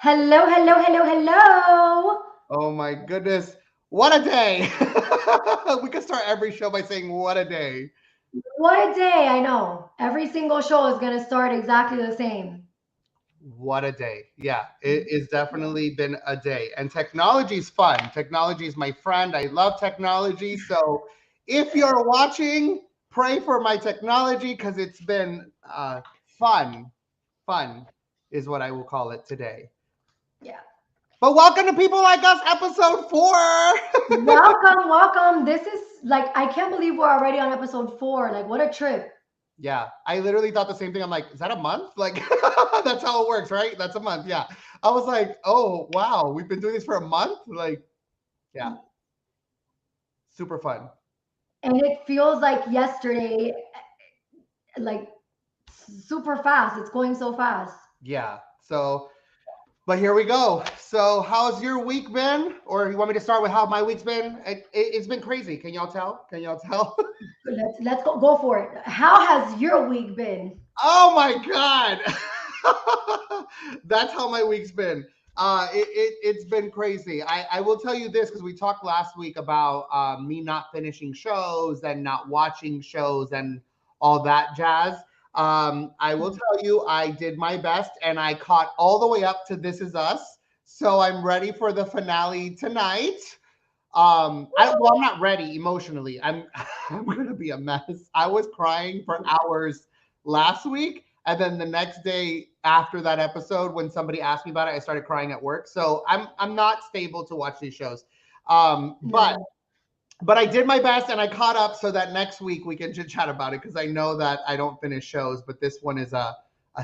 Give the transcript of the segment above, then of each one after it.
Hello, hello, hello, hello. Oh my goodness. What a day. We could start every show by saying what a day. What a day, I know. Every single show is going to start exactly the same. What a day. Yeah, it is definitely been a day. And technology is fun. Technology is my friend. I love technology. So if you're watching, pray for my technology because it's been fun. Fun is what I will call it today. Yeah. But welcome to People Like Us, episode 4. Welcome, welcome. This is like, I can't believe we're already on episode 4. Like, what a trip. Yeah, I literally thought the same thing. I'm like, is that a month? Like, that's how it works, right? That's a month. Yeah. I was like, oh, wow, we've been doing this for a month? Like, yeah, super fun. And it feels like yesterday, like super fast. It's going so fast. Yeah. So, but here we go. So, how's your week been? Or you want me to start with how my week's been? It's been crazy. Can y'all tell? Can y'all tell? Let's go for it. How has your week been? Oh my God. That's how my week's been. It's been crazy. I will tell you this because we talked last week about me not finishing shows and not watching shows and all that jazz. I will tell you, I did my best and I caught all the way up to This Is Us. So I'm ready for the finale tonight. I'm not ready emotionally. I'm gonna be a mess. I was crying for hours last week, and then the next day after that episode, when somebody asked me about it, I started crying at work. So I'm not stable to watch these shows. Um, but No. but I did my best and I caught up so that next week we can chit chat about it because I know that I don't finish shows, but this one is a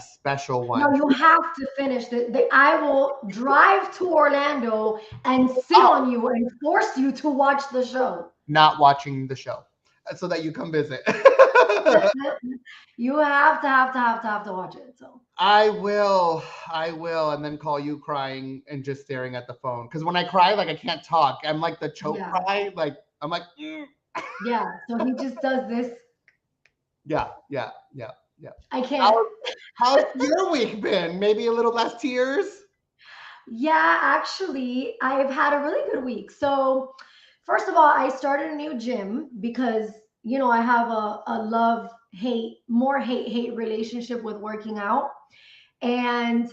special No, one. you have to finish I will drive to Orlando and sit Oh, on you and force you to watch the show. not watching the show so that you come visit. You have to watch it. So I will. I will. And then call you crying and just staring at the phone. Because when I cry, like I can't talk. I'm like the choke yeah, cry. Like I'm like, "Mm." yeah. So he just does this. Yeah, yeah, yeah, yeah. I How, can't. how's your week been? Maybe a little less tears? Yeah, actually, I've had a really good week. So first of all, I started a new gym because I have a love hate, more hate relationship with working out. And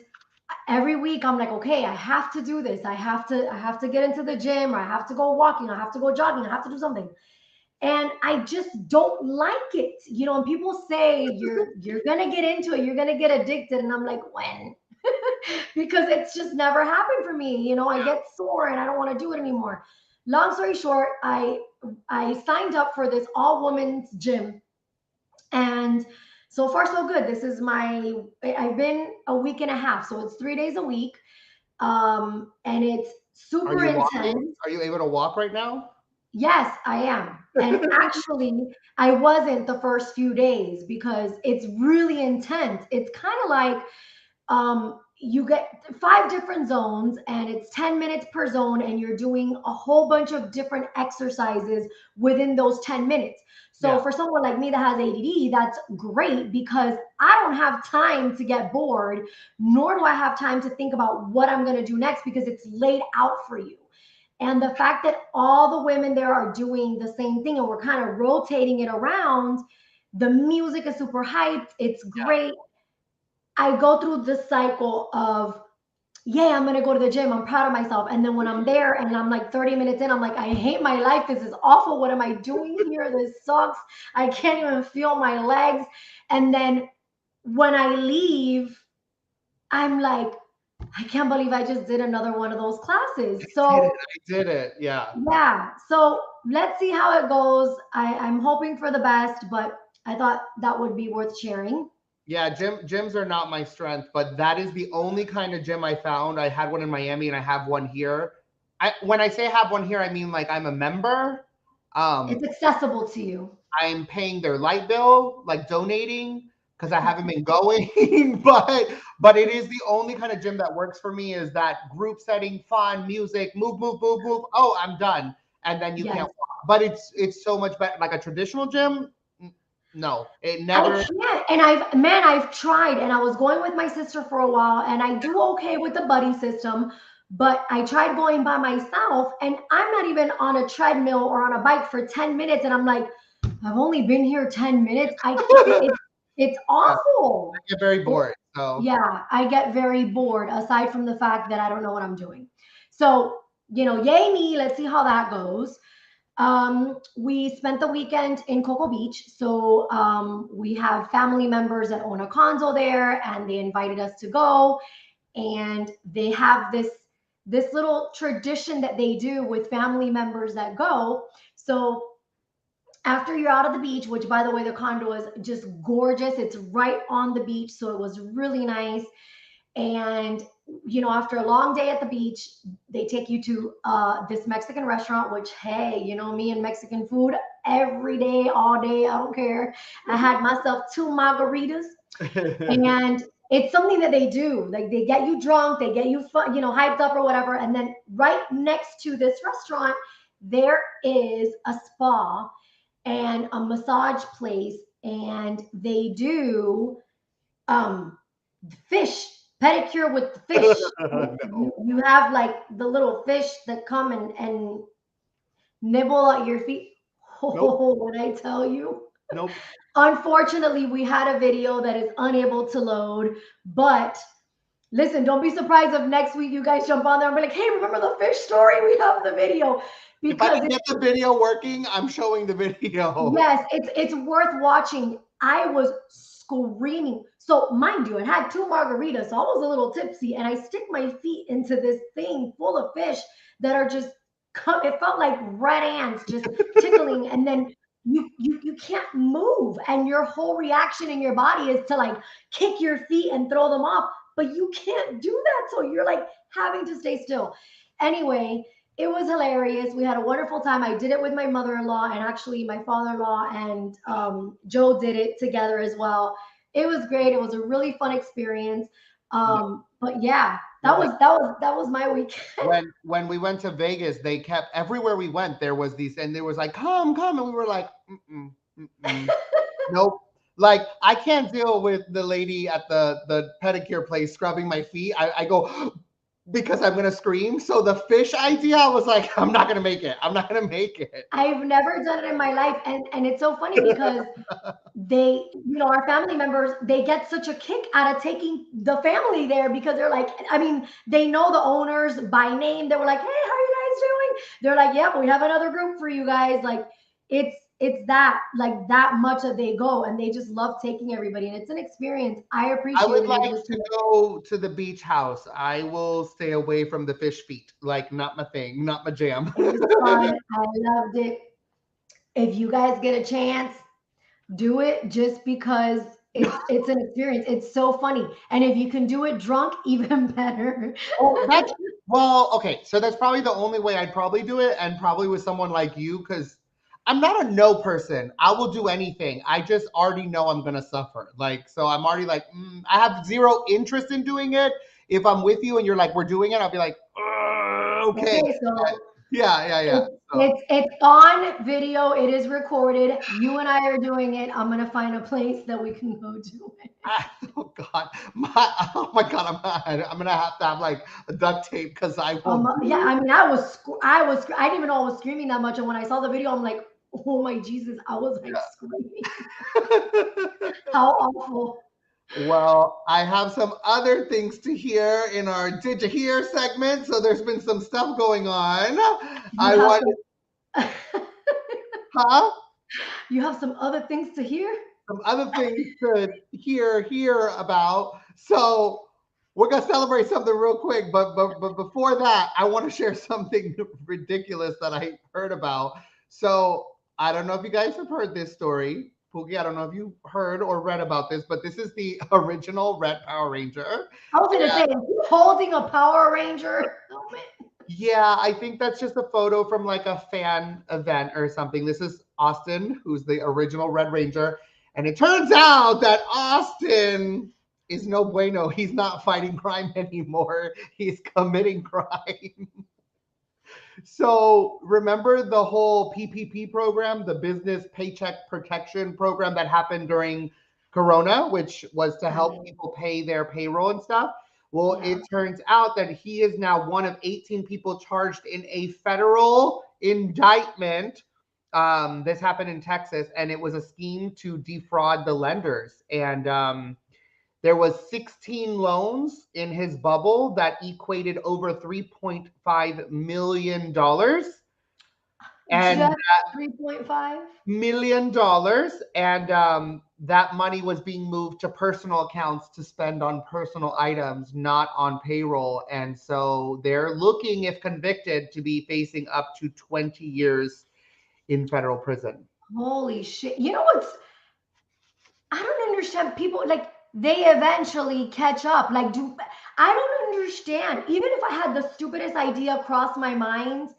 every week I'm like, okay, I have to do this. I have to get into the gym, or I have to go walking, I have to go jogging, I have to do something. And I just don't like it. And people say you're going to get into it, you're going to get addicted, and I'm like, when? Because it's just never happened for me. I get sore and I don't want to do it anymore. Long story short, I signed up for this all women's gym, and so far so good. This is I've been a week and a half, so it's 3 days a week. And it's Are super you walking? intense. Are you able to walk right now? Yes, I am. And actually, I wasn't the first few days because it's really intense. It's kind of like you get 5 different zones, and it's 10 minutes per zone, and you're doing a whole bunch of different exercises within those 10 minutes. So Yeah. for someone like me that has ADD, that's great because I don't have time to get bored, nor do I have time to think about what I'm going to do next because it's laid out for you. And the fact that all the women there are doing the same thing and we're kind of rotating it around, the music is super hyped. It's great. I go through this cycle of, yeah, I'm gonna go to the gym. I'm proud of myself. And then when I'm there and I'm like 30 minutes in, I'm like, I hate my life. This is awful. What am I doing here? This sucks. I can't even feel my legs. And then when I leave, I'm like, I can't believe I just did another one of those classes. Did it. So I did it. Yeah. yeah. So let's see how it goes. I'm hoping for the best, but I thought that would be worth sharing. Yeah, gyms are not my strength, but that is the only kind of gym I found. I had one in Miami and I have one here. When I say have one here, I mean like I'm a member. It's Um, accessible to you. I'm paying their light bill, like donating because I haven't been going, but it is the only kind of gym that works for me is that group setting, fun, music, move, move, move, move. Oh, I'm done. And then you can't Yes. walk. But it's so much better. Like a traditional gym, no, No, it I never. can't. And I've tried, and I was going with my sister for a while, and I do okay with the buddy system, but I tried going by myself, and I'm not even on a treadmill or on a bike for 10 minutes, and I'm like, I've only been here 10 minutes. I can't, it's Yeah, I awful. get very It, bored. So yeah, I get very bored aside from the fact that I don't know what I'm doing. So, yay me, let's see how that goes. We spent the weekend in Cocoa Beach. So we have family members that own a condo there, and they invited us to go. And they have this little tradition that they do with family members that go. So after you're out of the beach, which by the way, the condo is just gorgeous. It's right on the beach, so it was really nice. And after a long day at the beach, they take you to this Mexican restaurant, which, hey, me and Mexican food every day, all day, I don't care. I had myself two margaritas, and it's something that they do. Like, they get you drunk, they get you fun, hyped up or whatever. And then right next to this restaurant, there is a spa and a massage place, and they do um fish pedicure with the fish. You, no, you have like the little fish that come and nibble at your feet. nope, Oh, when I tell you. nope. Unfortunately, we had a video that is unable to load, but listen, don't be surprised if next week you guys jump on there and be like, hey, remember the fish story? We have the video. If I Because can get the video working, I'm showing the video. yes, it's worth watching. I was screaming. So mind you, I had two margaritas, so I was a little tipsy, and I stick my feet into this thing full of fish that are just it felt like red ants just tickling, and then you can't move, and your whole reaction in your body is to like kick your feet and throw them off, but you can't do that, so you're like having to stay still. Anyway, it was hilarious. We had a wonderful time. I did it with my mother-in-law, and actually my father-in-law and Joe did it together as well. It was great. It was a really fun experience. No, But yeah, that like was that was my weekend. when we went to Vegas, they kept everywhere we went. There was these, and there was like, come, come, and we were like, mm-mm, mm-mm, nope. Like I can't deal with the lady at the pedicure place scrubbing my feet. I go because I'm gonna scream. So the fish idea, I was like, I'm not gonna make it. I'm not gonna make it. I've never done it in my life, and it's so funny because they, our family members, they get such a kick out of taking the family there because they're like, I mean, they know the owners by name. They were like, hey, how are you guys doing? They're like, yeah, we have another group for you guys. Like, it's that, like, that much that they go, and they just love taking everybody, and it's an experience. I I would appreciated it like just to go to the beach house. I will stay away from the fish feet. Like not my thing, not my jam. it was fun. I loved it. If you guys get a chance, do it just because it's an experience. It's so funny. And if you can do it drunk, even better. Oh, that's well, okay. So that's probably the only way I'd probably do it, and probably with someone like you, because I'm not a no person. I will do anything. I just already know I'm gonna suffer. Like, so I'm already like, I have zero interest in doing it. If I'm with you and you're like, we're doing it, I'll be like, okay, Okay, so yeah, yeah, yeah. it's So, it's on video. It is recorded. You and I are doing it. I'm gonna find a place that we can go do it. oh God, oh my God, I'm gonna have to have like a duct tape because I will. Yeah, I mean, I didn't even know I was screaming that much, and when I saw the video, I'm like, oh my Jesus, I was like screaming. How awful. Well, I have some other things to hear in our Did You Hear segment. So there's been some stuff going on. You I have want, some huh? you have some other things to hear? Some other things to hear about. So we're gonna celebrate something real quick, but before that, I want to share something ridiculous that I heard about. So I don't know if you guys have heard this story. Pookie, I don't know if you heard or read about this, but this is the original Red Power Ranger. I was gonna say, is he holding a Power Ranger helmet? Yeah, I think that's just a photo from like a fan event or something. This is Austin, who's the original Red Ranger. And it turns out that Austin is no bueno. He's not fighting crime anymore. He's committing crime. So remember the whole PPP program, the Business Paycheck Protection Program that happened during Corona, which was to help Right. people pay their payroll and stuff. Well, Yeah. it turns out that he is now one of 18 people charged in a federal indictment. This happened in Texas, and it was a scheme to defraud the lenders. And there was 16 loans in his bubble that equated over $3.5 million. And Just 3.5? $1 million, and that money was being moved to personal accounts to spend on personal items, not on payroll. And so they're looking, if convicted, to be facing up to 20 years in federal prison. Holy shit. You know what's I don't understand people like they eventually catch up. Like do I don't understand. Even if I had the stupidest idea cross my mind,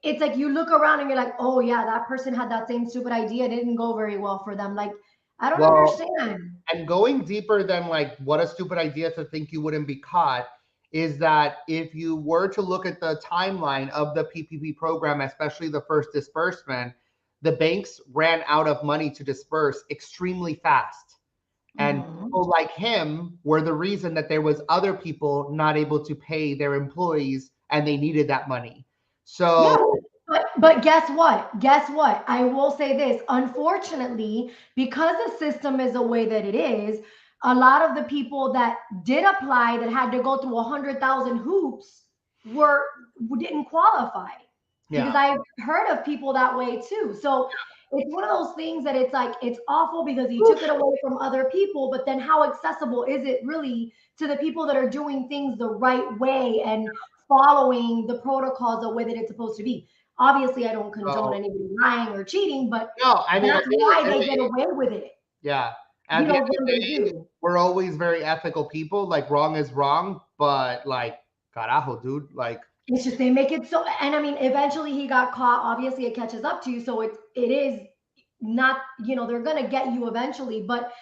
it's like you look around and you're like, "Oh yeah, that person had that same stupid idea. It didn't go very well for them." Like I don't Well, understand. and going deeper than like what a stupid idea to think you wouldn't be caught is that if you were to look at the timeline of the PPP program, especially the first disbursement, the banks ran out of money to disperse extremely fast. And Mhm. people like him were the reason that there was other people not able to pay their employees and they needed that money. So Yeah, but guess what? Guess what? I will say this. Unfortunately, because the system is the way that it is, a lot of the people that did apply that had to go through 100,000 hoops were didn't qualify because yeah. I've heard of people that way too. So it's one of those things that it's like it's awful because you took it away from other people, but then how accessible is it really to the people that are doing things the right way and following the protocols the way that it's supposed to be? Obviously, I don't condone So anybody lying or cheating, but no, I mean at that's the end of why the they get day, away with it, yeah. At you the know, end of when the they day, do. we're always very ethical people. Like wrong is wrong, but like carajo, dude. Like It's just they make it so, and I mean, eventually he got caught. Obviously, it catches up to you, so it is not, you know, they're gonna get you eventually. But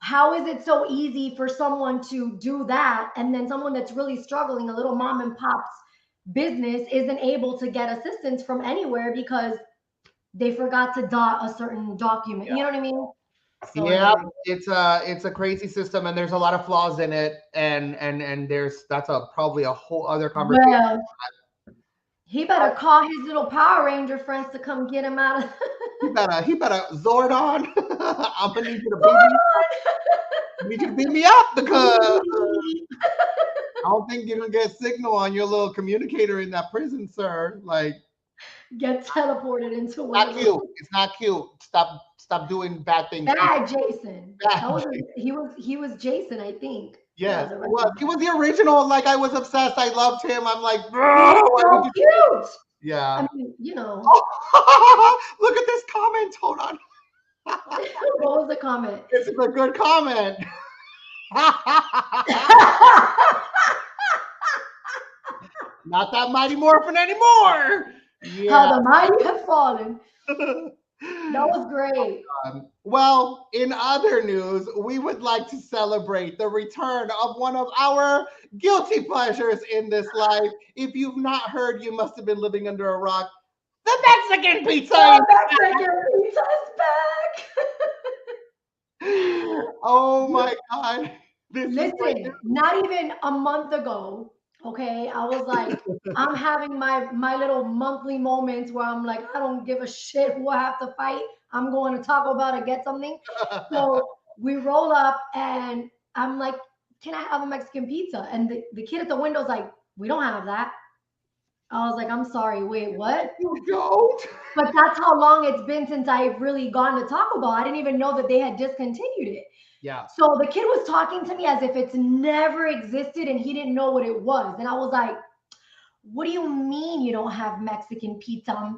how is it so easy for someone to do that, and then someone that's really struggling, a little mom and pop's business, isn't able to get assistance from anywhere because they forgot to dot a certain document? You know what I mean? So yeah, anyway, it's a crazy system and there's a lot of flaws in it and there's that's a probably a whole other conversation. well, he better call his little Power Ranger friends to come get him out of. He better Zordon. I'm gonna need you to beat me up because I don't think you're gonna get signal on your little communicator in that prison, sir. Like Get teleported into one not of cute. those. It's not cute. Stop doing bad things. Bad Jason. That Bad. was he was Jason, I think. Yeah, Yes, the he was. regular He one. was the original. Like I was obsessed. I loved him. I'm like, bro, He was I need so you. cute. Yeah. I mean, you know, Oh, look at this comment. Hold on. what was the comment? This is a good comment. Not that Mighty Morphin anymore. How Yeah. the mighty have fallen. That was great. Well, in other news, we would like to celebrate the return of one of our guilty pleasures in this life. If you've not heard, you must have been living under a rock. The Mexican pizza. The Mexican pizza's back. Oh my God. This is great. Listen, not even a month ago, okay, I was like, I'm having my little monthly moments where I'm like, I don't give a shit who I have to fight. I'm going to Taco Bell to get something. So we roll up and I'm like, can I have a Mexican pizza? And the kid at the window's like, we don't have that. I was like, I'm sorry, wait, what? You don't? But that's how long it's been since I've really gone to Taco Bell. I didn't even know that they had discontinued it. Yeah. So the kid was talking to me as if it's never existed and he didn't know what it was. And I was like, what do you mean you don't have Mexican pizza?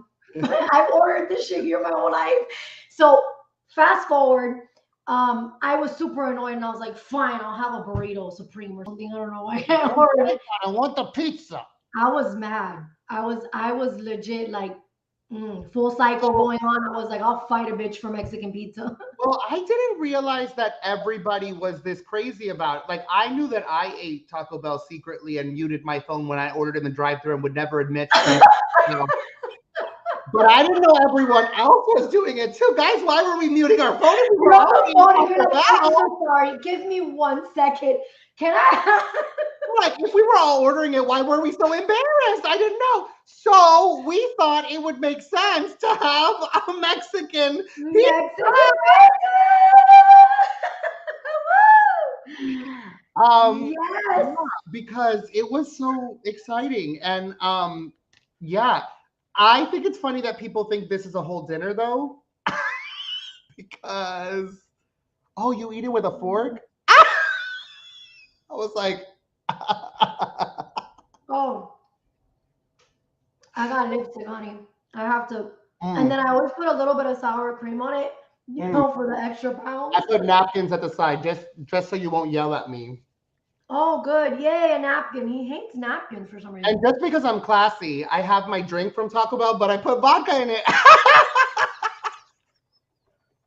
I've ordered this shit here my whole life. So fast forward, I was super annoyed and I was like, fine, I'll have a burrito supreme or something. I don't know why I ordered it. I want the pizza. I was mad. I was legit like, Full cycle So, going on. I was like, I'll fight a bitch for Mexican pizza. well, I didn't realize that everybody was this crazy about it. Like, I knew that I ate Taco Bell secretly and muted my phone when I ordered in the drive-thru and would never admit to it. You know, but I didn't know everyone else was doing it too. Guys, why were we muting our phone if we were You're on all the eating phone and you're Taco like, I'm Bell? so sorry. Give me 1 second. Can I? Like, if we were all ordering it, why were we so embarrassed? I didn't know. So we thought it would make sense to have a Mexican Mexican pizza. pizza. Um, Yes. yeah, because it was so exciting. And yeah, I think it's funny that people think this is a whole dinner though, because oh, you eat it with a fork? I was like, Oh, I got lipstick, honey. I have to. And mm, then I always put a little bit of sour cream on it, mm. for the extra I pounds. put napkins at the side just so you won't yell at me. Oh, good. Yay, a napkin. He hates napkins for some And reason. just because I'm classy, I have my drink from Taco Bell, but I put vodka in it.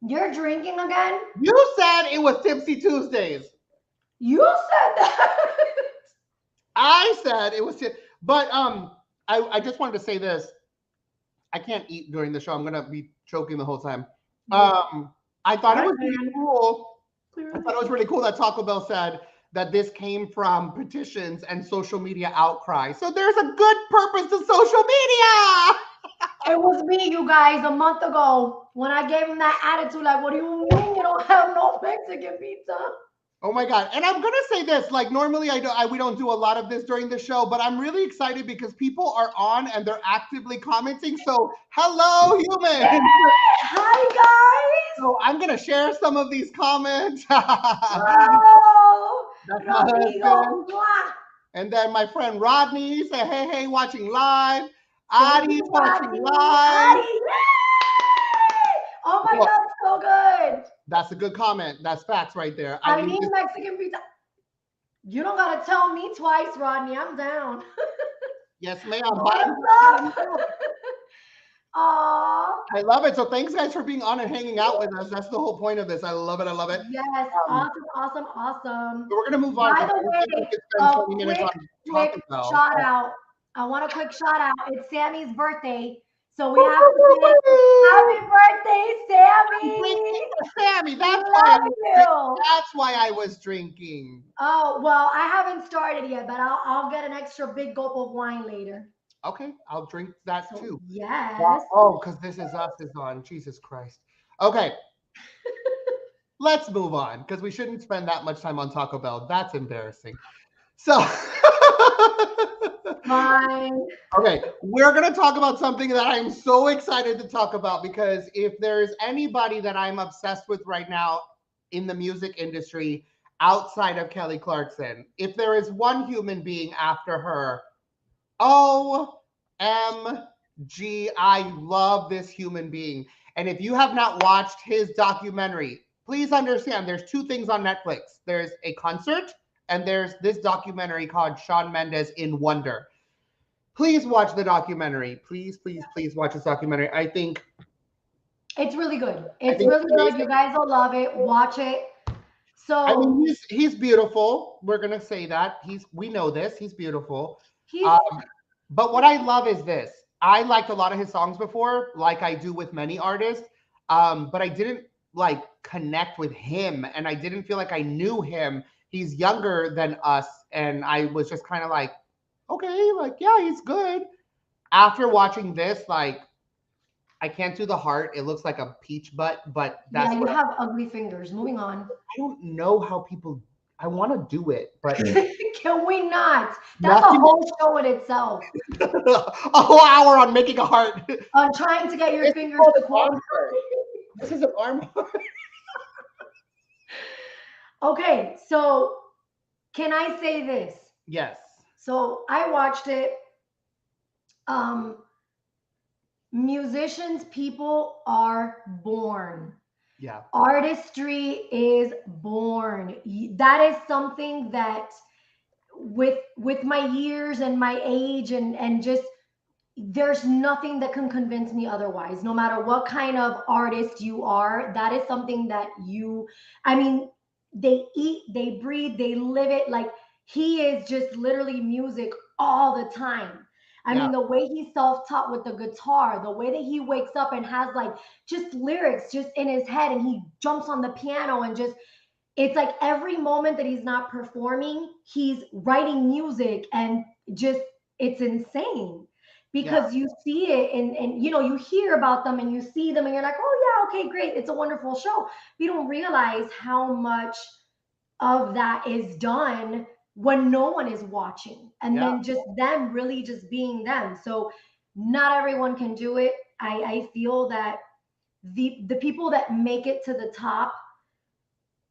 You're drinking again? You said it was Tipsy Tuesdays. You said that. I said it was, but I just wanted to say this. I can't eat during the show. I'm gonna be choking the whole time. Yeah, I thought it I was really can. cool. I Clearly. thought it was really cool that Taco Bell said that this came from petitions and social media outcry. So there's a good purpose to social media. It was me, you guys, a month ago when I gave him that attitude. Like, what do you mean you don't have no Mexican pizza? Oh my god! And I'm gonna say this: like normally, we don't do a lot of this during the show, but I'm really excited because people are on and they're actively commenting. So hello, humans! Hi, guys. So I'm gonna share some of these comments. That's Oh, my Rodrigo. husband, Mwah. and then my friend Rodney say, "Hey, hey, watching live." Thank Adi's you, watching Rodney. live. Adi. Yay! Oh my Look, God, so good. that's a good comment. That's facts right there. I I need need this. Mexican pizza. You don't gotta tell me twice, Rodney. I'm down. Yes, ma'am. Bottom. What's up? Aw. I love it. So thanks guys for being on and hanging out with us. That's the whole point of this. I love it. I love it. Yes, Um, awesome, awesome, awesome. so we're gonna move on By because the I don't think we way, could spend a 20 minutes quick, on quick Taco Bell. shout out. I want a quick shout out. It's Sammy's birthday, so we have to say happy birthday, I'm drinking Sammy. for Sammy. We That's why I love was drinking. you. That's why I was drinking. Oh, well, I haven't started yet, but I'll get an extra big gulp of wine later. Okay, I'll drink that So too. yes. Oh, because This Is Us is on. Jesus Christ. Okay, let's move on because we shouldn't spend that much time on Taco Bell. That's embarrassing. So, Fine. okay, we're going to talk about something that I'm so excited to talk about because if there's anybody that I'm obsessed with right now in the music industry outside of Kelly Clarkson, if there is one human being after her, OMG, I love this human being. And if you have not watched his documentary, please understand there's two things on Netflix. There's a concert and there's this documentary called Shawn Mendes in Wonder. Please watch the documentary. Please, please, please watch this documentary. It's really good. I It's think really it's good. You amazing. guys will love it. Watch it. I mean, So he's beautiful. We're gonna say that. We know this. He's beautiful. he's Um, but what I love is this. I liked a lot of his songs before, like I do with many artists. But I didn't like connect with him and I didn't feel like I knew him. He's younger than us, and I was just kind of like, okay, like, yeah, he's good. After watching this, like, I can't do the heart. It looks like a peach butt, but yeah, that's you what have ugly fingers. Moving on. I don't know how people I want to do it, but Can we not? That's a nothing whole show in itself. a whole hour on making a heart. On trying to get your This is fingers called to an arm coordinate. heart. This is an arm heart. Okay, so can I say this? Yes. So I watched it. Um, Musicians, people are born. Yeah. Artistry is born. That is something that with my years and my age and just there's nothing that can convince me otherwise. No matter what kind of artist you are, that is something that you, I mean, they eat, they breathe, they live it. Like he is just literally music all the time. I Yeah, mean, the way he's self-taught with the guitar, the way that he wakes up and has like just lyrics just in his head and he jumps on the piano and just, it's like every moment that he's not performing, he's writing music and just, it's insane yeah, because you see it and you know, you hear about them and you see them and you're like, oh yeah, okay, great. It's a wonderful show. You don't realize how much of that is done when no one is watching and yeah. then just them really just being them. So not everyone can do it. I feel that the people that make it to the top,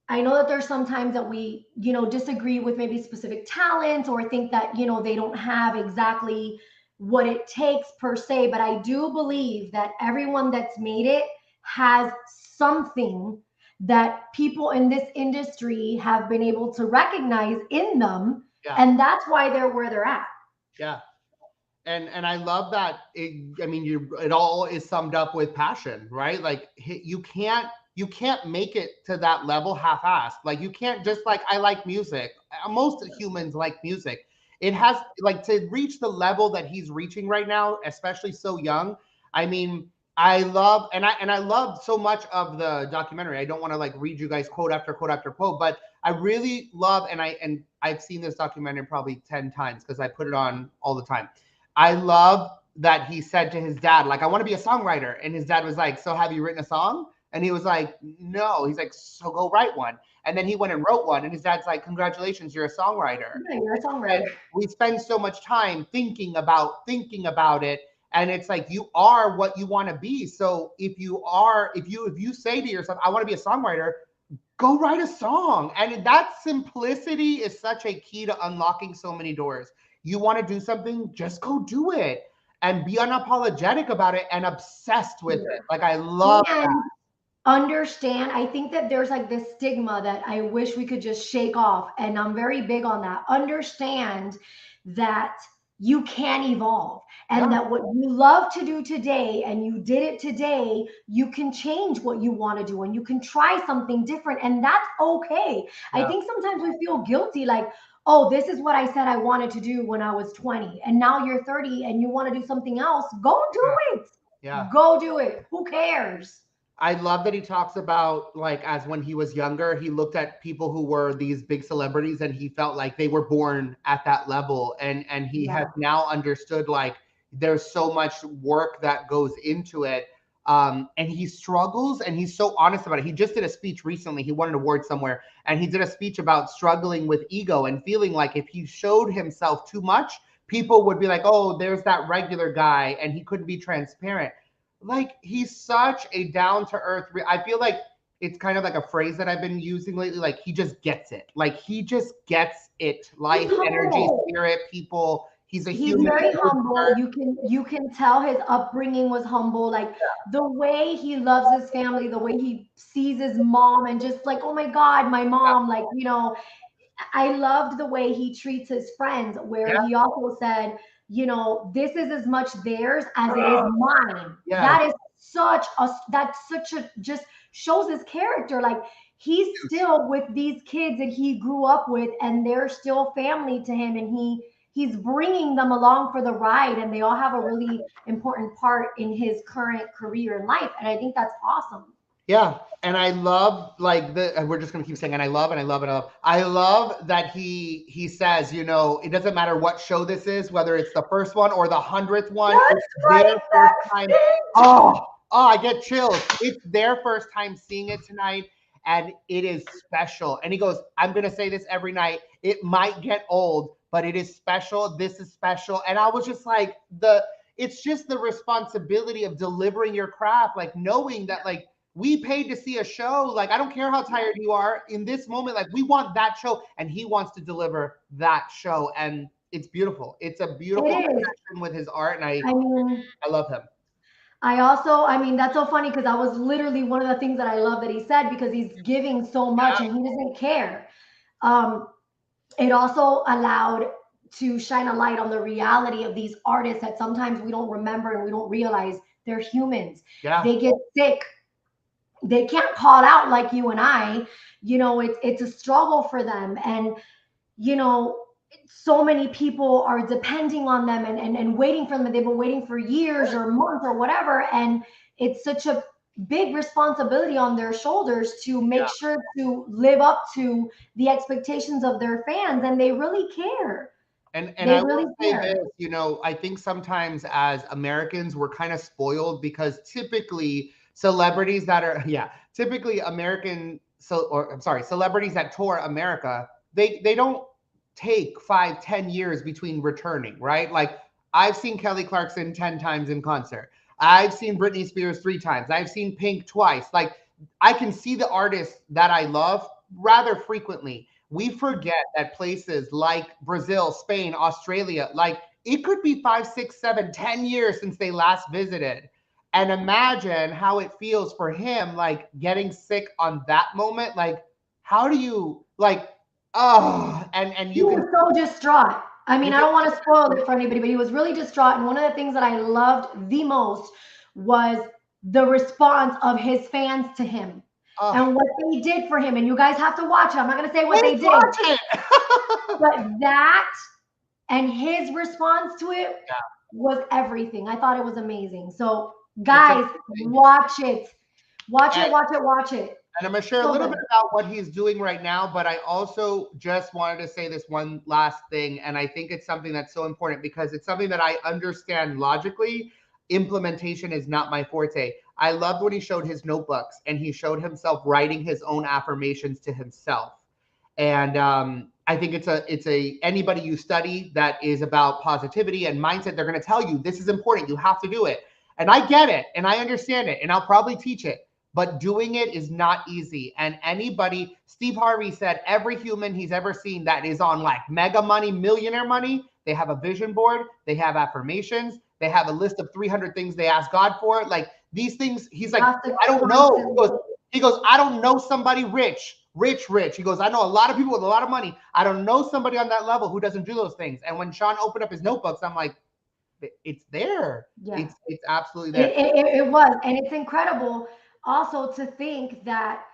I know that there's sometimes that we, you know, disagree with maybe specific talents or think that, you know, they don't have exactly what it takes per se, but I do believe that everyone that's made it has something that people in this industry have been able to recognize in them, Yeah. and that's why they're where they're at. Yeah. And I love that I mean, it all is summed up with passion, right? Like you can't make it to that level half-assed. Like you can't just like, I like music. Most humans like music. It has, like, to reach the level that he's reaching right now, especially so young. I mean, I love, and I love so much of the documentary. I don't want to like read you guys quote after quote after quote, but I really love, and I've seen this documentary probably 10 times because I put it on all the time. I love that he said to his dad, like, I want to be a songwriter. And his dad was like, so have you written a song? And he was like, no. He's like, so go write one. And then he went and wrote one. And his dad's like, congratulations, you're a songwriter. Yeah, you're a And songwriter. we spend so much time thinking about it. And it's like, you are what you want to be. So if you say to yourself, I want to be a songwriter, go write a song. And that simplicity is such a key to unlocking so many doors. You want to do something, just go do it and be unapologetic about it and obsessed with it. Like, I love that. And understand, I think that there's like this stigma that I wish we could just shake off, and I'm very big on that. Understand that you can evolve and Yeah, that what you love to do today and you did it today, you can change what you want to do and you can try something different, and that's okay. I yeah, think sometimes we feel guilty like, oh, this is what I said I wanted to do when I was 20 and now you're 30 and you want to do something else. Go yeah, do it. yeah. Go do it. Who cares? I love that he talks about, like, as when he was younger, he looked at people who were these big celebrities and he felt like they were born at that level. And he has Yeah. now understood, like, there's so much work that goes into it. And he struggles and he's so honest about it. He just did a speech recently. He won an award somewhere and he did a speech about struggling with ego and feeling like if he showed himself too much, people would be like, oh, there's that regular guy, and he couldn't be transparent. Like, he's such a down to earth. I feel like it's kind of like a phrase that I've been using lately. Like, he just gets it. Like, he just gets it. He's Life, energy, humble. spirit, people. He's a He's human. very humble. You can tell his upbringing was humble. Like the way he loves his family, the way he sees his mom and just like, oh my God, my mom. Like, you know, I loved the way he treats his friends, where Yeah, he also said, you know, this is as much theirs as it is mine. yeah, That's such a just shows his character. Like he's still with these kids that he grew up with, and they're still family to him, and he's bringing them along for the ride, and they all have a really important part in his current career in life, and I think that's awesome. yeah. And I love, like, and we're just gonna keep saying, and I love, and I love, and I love. I love that he says, it doesn't matter what show this is, whether it's the first one or the 100th one, That's it's my their first exact time. thing. Oh, I get chills. It's their first time seeing it tonight, and it is special. And he goes, I'm gonna say this every night. It might get old, but it is special. This is special. And I was just like, it's just the responsibility of delivering your craft, like knowing that, like, we paid to see a show. Like, I don't care how tired you are in this moment. Like, we want that show, and he wants to deliver that show, and it's beautiful. It's a It beautiful is. connection with his art, and I I mean, I love him. I mean, that's so funny because that was literally one of the things that I love that he said because he's giving so much Yeah, and he doesn't care. Um, it also allowed to shine a light on the reality of these artists that sometimes we don't remember and we don't realize they're humans. Yeah. They get sick. They can't call out like you and I. It's a struggle for them. And you know, so many people are depending on them and waiting for them. They've been waiting for years or months or whatever. And it's such a big responsibility on their shoulders to make sure to live up to the expectations of their fans. And they really care. And They I really will say care. this, I think sometimes as Americans, we're kind of spoiled because typically celebrities that are, yeah, typically American, so, or I'm sorry, celebrities that tour America, they don't take 5, 10 years between returning, right? Like I've seen Kelly Clarkson 10 times in concert. I've seen Britney Spears 3 times. I've seen Pink twice. Like I can see the artists that I love rather frequently. We forget that places like Brazil, Spain, Australia, like it could be 5, 6, 7, 10 years since they last visited. And imagine how it feels for him, like getting sick on that moment. Like, how do you like, oh, and He you can, was so distraught. I you mean, I can, don't want to spoil it for anybody, but he was really distraught. And one of the things that I loved the most was the response of his fans to him oh, and what they did for him. And you guys have to watch it. I'm not going to say what please they did, watch it. but that and his response to it Yeah, was everything. I thought it was amazing. So, it's guys, amazing. watch it. Watch And it, watch it, watch it. And I'm going to share a So little good. bit about what he's doing right now, but I also just wanted to say this one last thing. And I think it's something that's so important because it's something that I understand logically. Implementation is not my forte. I loved when he showed his notebooks and he showed himself writing his own affirmations to himself. And I think it's a anybody you study that is about positivity and mindset, they're going to tell you this is important. You have to do it. And I get it and I understand it and I'll probably teach it, but doing it is not easy. And anybody, Steve Harvey said, every human he's ever seen that is on like mega money, millionaire money, they have a vision board, they have affirmations, they have a list of 300 things they ask God for. Like these things, he's You like, have to I don't know. constantly. He goes, I don't know somebody rich. He goes, I know a lot of people with a lot of money. I don't know somebody on that level who doesn't do those things. And when Sean opened up his notebooks, I'm like, it's there. Yeah. It's absolutely It, there. it, it was. And it's incredible also to think that.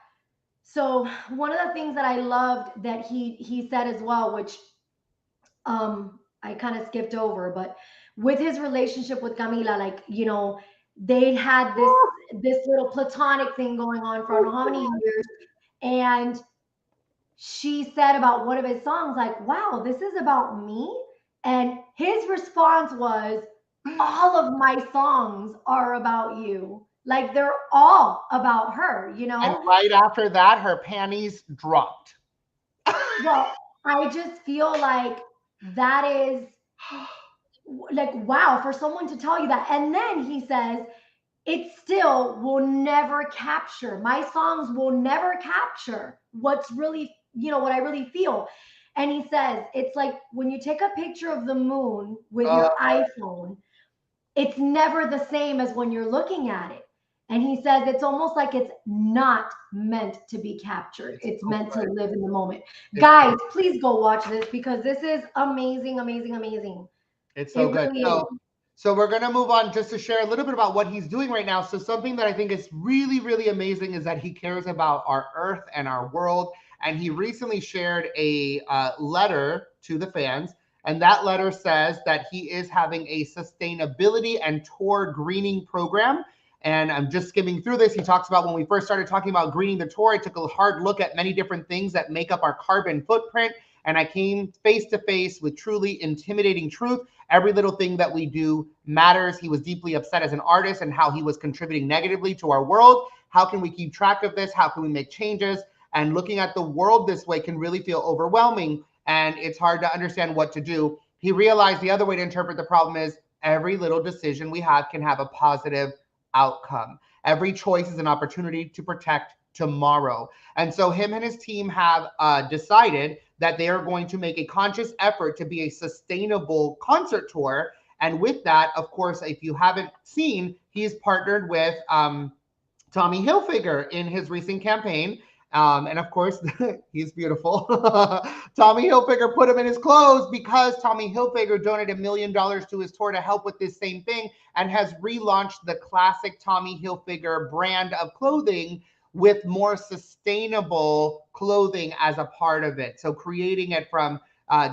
So one of the things that I loved that he said as well, which I kind of skipped over, but with his relationship with Camila, like, they had this little platonic thing going on for I don't know how many years. And she said about one of his songs, like, wow, this is about me. And his response was, all of my songs are about you. Like they're all about her, you And know? right after that, her panties dropped. Well, I just feel like that is like, wow, for someone to tell you that. And then he says, it still will never capture, my songs will never capture what's really, what I really feel. And he says, it's like when you take a picture of the moon with Uh, your iPhone, it's never the same as when you're looking at it. And he says it's almost like it's not meant to be captured. it's It's so meant to good. live in the moment. It's Guys, so, please go watch this because this is amazing, amazing, amazing. it's so It good. really is. So we're gonna move on just to share a little bit about what he's doing right now. So something that I think is really, really amazing is that he cares about our earth and our world. And he recently shared a letter to the fans, and that letter says that he is having a sustainability and tour greening program. And I'm just skimming through this. He talks about when we first started talking about greening the tour, I took a hard look at many different things that make up our carbon footprint. And I came face to face with truly intimidating truth. Every little thing that we do matters. He was deeply upset as an artist and how he was contributing negatively to our world. How can we keep track of this? How can we make changes? And looking at the world this way can really feel overwhelming and it's hard to understand what to do. He realized the other way to interpret the problem is every little decision we have can have a positive outcome. Every choice is an opportunity to protect tomorrow. And so him and his team have decided that they are going to make a conscious effort to be a sustainable concert tour. And with that, of course, if you haven't seen, he's partnered with Tommy Hilfiger in his recent campaign. And of course, he's beautiful. Tommy Hilfiger put him in his clothes because Tommy Hilfiger donated $1 million to his tour to help with this same thing and has relaunched the classic Tommy Hilfiger brand of clothing with more sustainable clothing as a part of it. So creating it from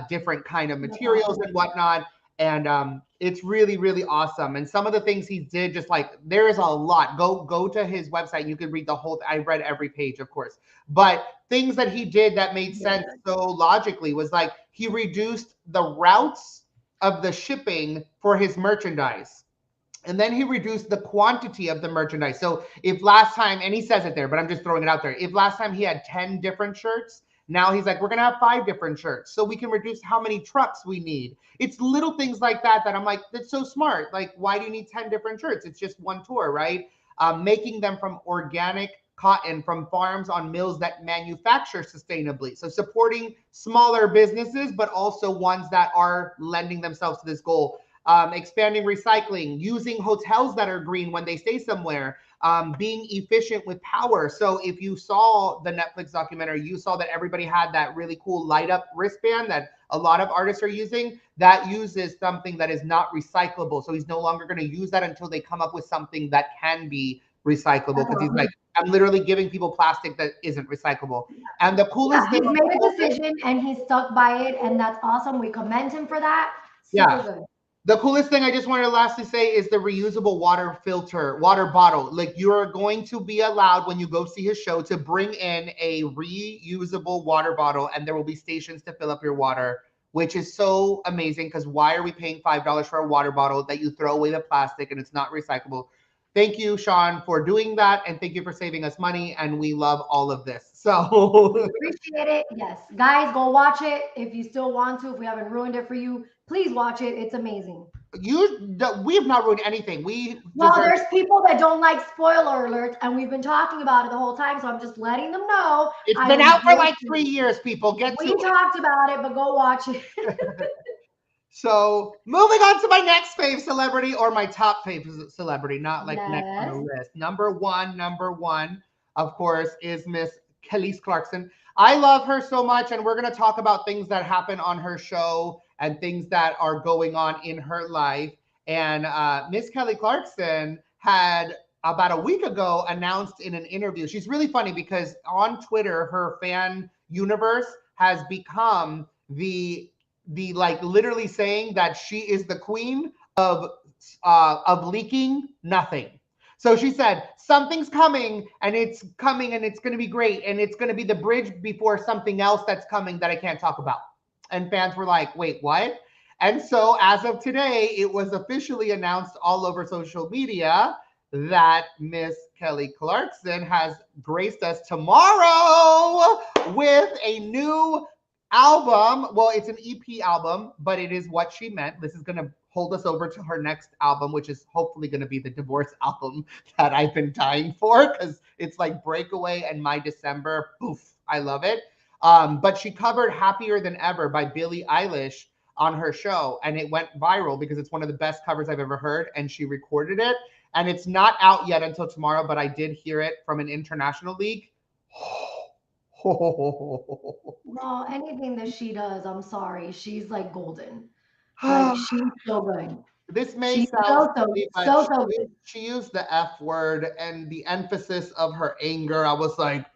different kind of That's materials awesome. and whatnot. And it's really, really awesome. And some of the things he did, just like there is a lot. Go to his website. And you can read the whole. I read every page, of course, but things that he did that made sense Yeah. so logically was like he reduced the routes of the shipping for his merchandise. And then he reduced the quantity of the merchandise. So if last time, and he says it there, but I'm just throwing it out there. If last time he had 10 different shirts, now he's like, we're going to have 5 different shirts. So we can reduce how many trucks we need. It's little things like that that I'm like, that's so smart. Like, why do you need 10 different shirts? It's just one tour, right? Making them from organic cotton from farms on mills that manufacture sustainably. So supporting smaller businesses, but also ones that are lending themselves to this goal. Expanding recycling, using hotels that are green when they stay somewhere, being efficient with power. So if you saw the Netflix documentary, you saw that everybody had that really cool light up wristband that a lot of artists are using that uses something that is not recyclable. So he's no longer going to use that until they come up with something that can be recyclable. That's Because he's like, awesome. I'm literally giving people plastic that isn't recyclable. And the coolest Yeah, thing, he's made a decision and he's stuck by it, and that's awesome. We commend him for that. Super yeah, good. the coolest thing I just wanted to lastly say is the reusable water filter, water bottle. Like you're going to be allowed when you go see his show to bring in a reusable water bottle, and there will be stations to fill up your water, which is so amazing. Because why are we paying $5 for a water bottle that you throw away the plastic and it's not recyclable? Thank you, Sean, for doing that, and thank you for saving us money. And we love all of this. We So appreciate it. Yes. Guys, go watch it if you still want to. If we haven't ruined it for you, please watch it. It's amazing. we have not ruined anything. We Well, deserve. there's people that don't like spoiler alerts, and we've been talking about it the whole time. So I'm just letting them know It's I been am out for like guilty. 3 years. People get to We it. talked about it, but go watch it. So moving on to my next fave celebrity or my top fave celebrity, not like next on the Yes. list. Number one, of course, is Miss Kelly Clarkson. I love her so much, and we're gonna talk about things that happen on her show and things that are going on in her life. And Miss Kelly Clarkson had about a week ago announced in an interview. She's really funny because on Twitter, her fan universe has become the like literally saying that she is the queen of leaking nothing. So she said something's coming and it's going to be great and it's going to be the bridge before something else that's coming that I can't talk about. And fans were like, "Wait, what?" And so as of today, it was officially announced all over social media that Miss Kelly Clarkson has graced us tomorrow with a new album. Well, it's an EP album, but it is what she meant. This is going to hold us over to her next album, which is hopefully going to be the divorce album that I've been dying for because it's like Breakaway and My December. Poof, I love it. But she covered Happier Than Ever by Billie Eilish on her show, and it went viral because it's one of the best covers I've ever heard, and she recorded it. And it's not out yet until tomorrow, but I did hear it from an international league. Well, anything that she does, I'm sorry. She's like golden. Like she's so good. This may She's sound so so silly, but so so good. she used the F word and the emphasis of her anger. I was like,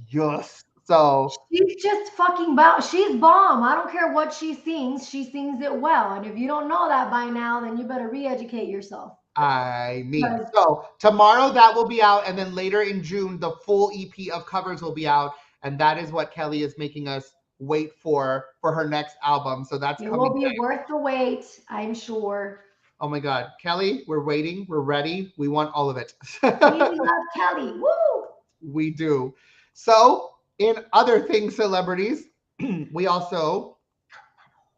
yes. So She's just fucking bomb. She's bomb. I don't care what she sings it well. And if you don't know that by now, then you better re-educate yourself. I mean, Because so tomorrow that will be out, and then later in June, the full EP of covers will be out, and that is what Kelly is making us wait for her next album. So that's it coming. will be worth the wait, I'm sure. Oh my God, Kelly, we're waiting, we're ready, we want all of it. We love Kelly. Woo! We do. So, in other things, celebrities, we also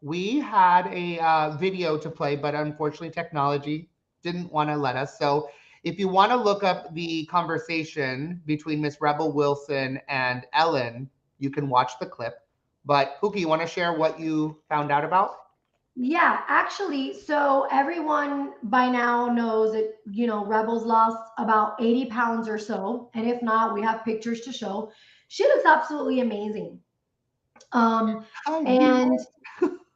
we had a video to play, but unfortunately, technology didn't want to let us. So, if you want to look up the conversation between Miss Rebel Wilson and Ellen, you can watch the clip. But Pookie, you want to share what you found out about? Yeah, actually, so everyone by now knows that, Rebels lost about 80 pounds or so. And if not, we have pictures to show. She looks absolutely amazing. Um, I knew and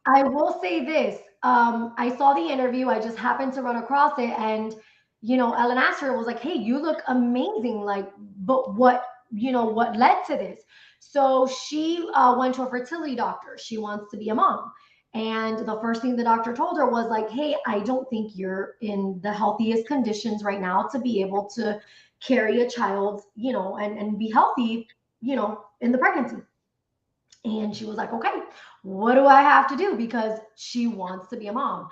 I will say this. I saw the interview. I just happened to run across it, and Ellen asked her, was like, "Hey, you look amazing. Like, but what led to this?" So she went to a fertility doctor. She wants to be a mom, and the first thing the doctor told her was like, "Hey, I don't think you're in the healthiest conditions right now to be able to carry a child, and be healthy, in the pregnancy." And she was like, okay, what do I have to do? Because she wants to be a mom.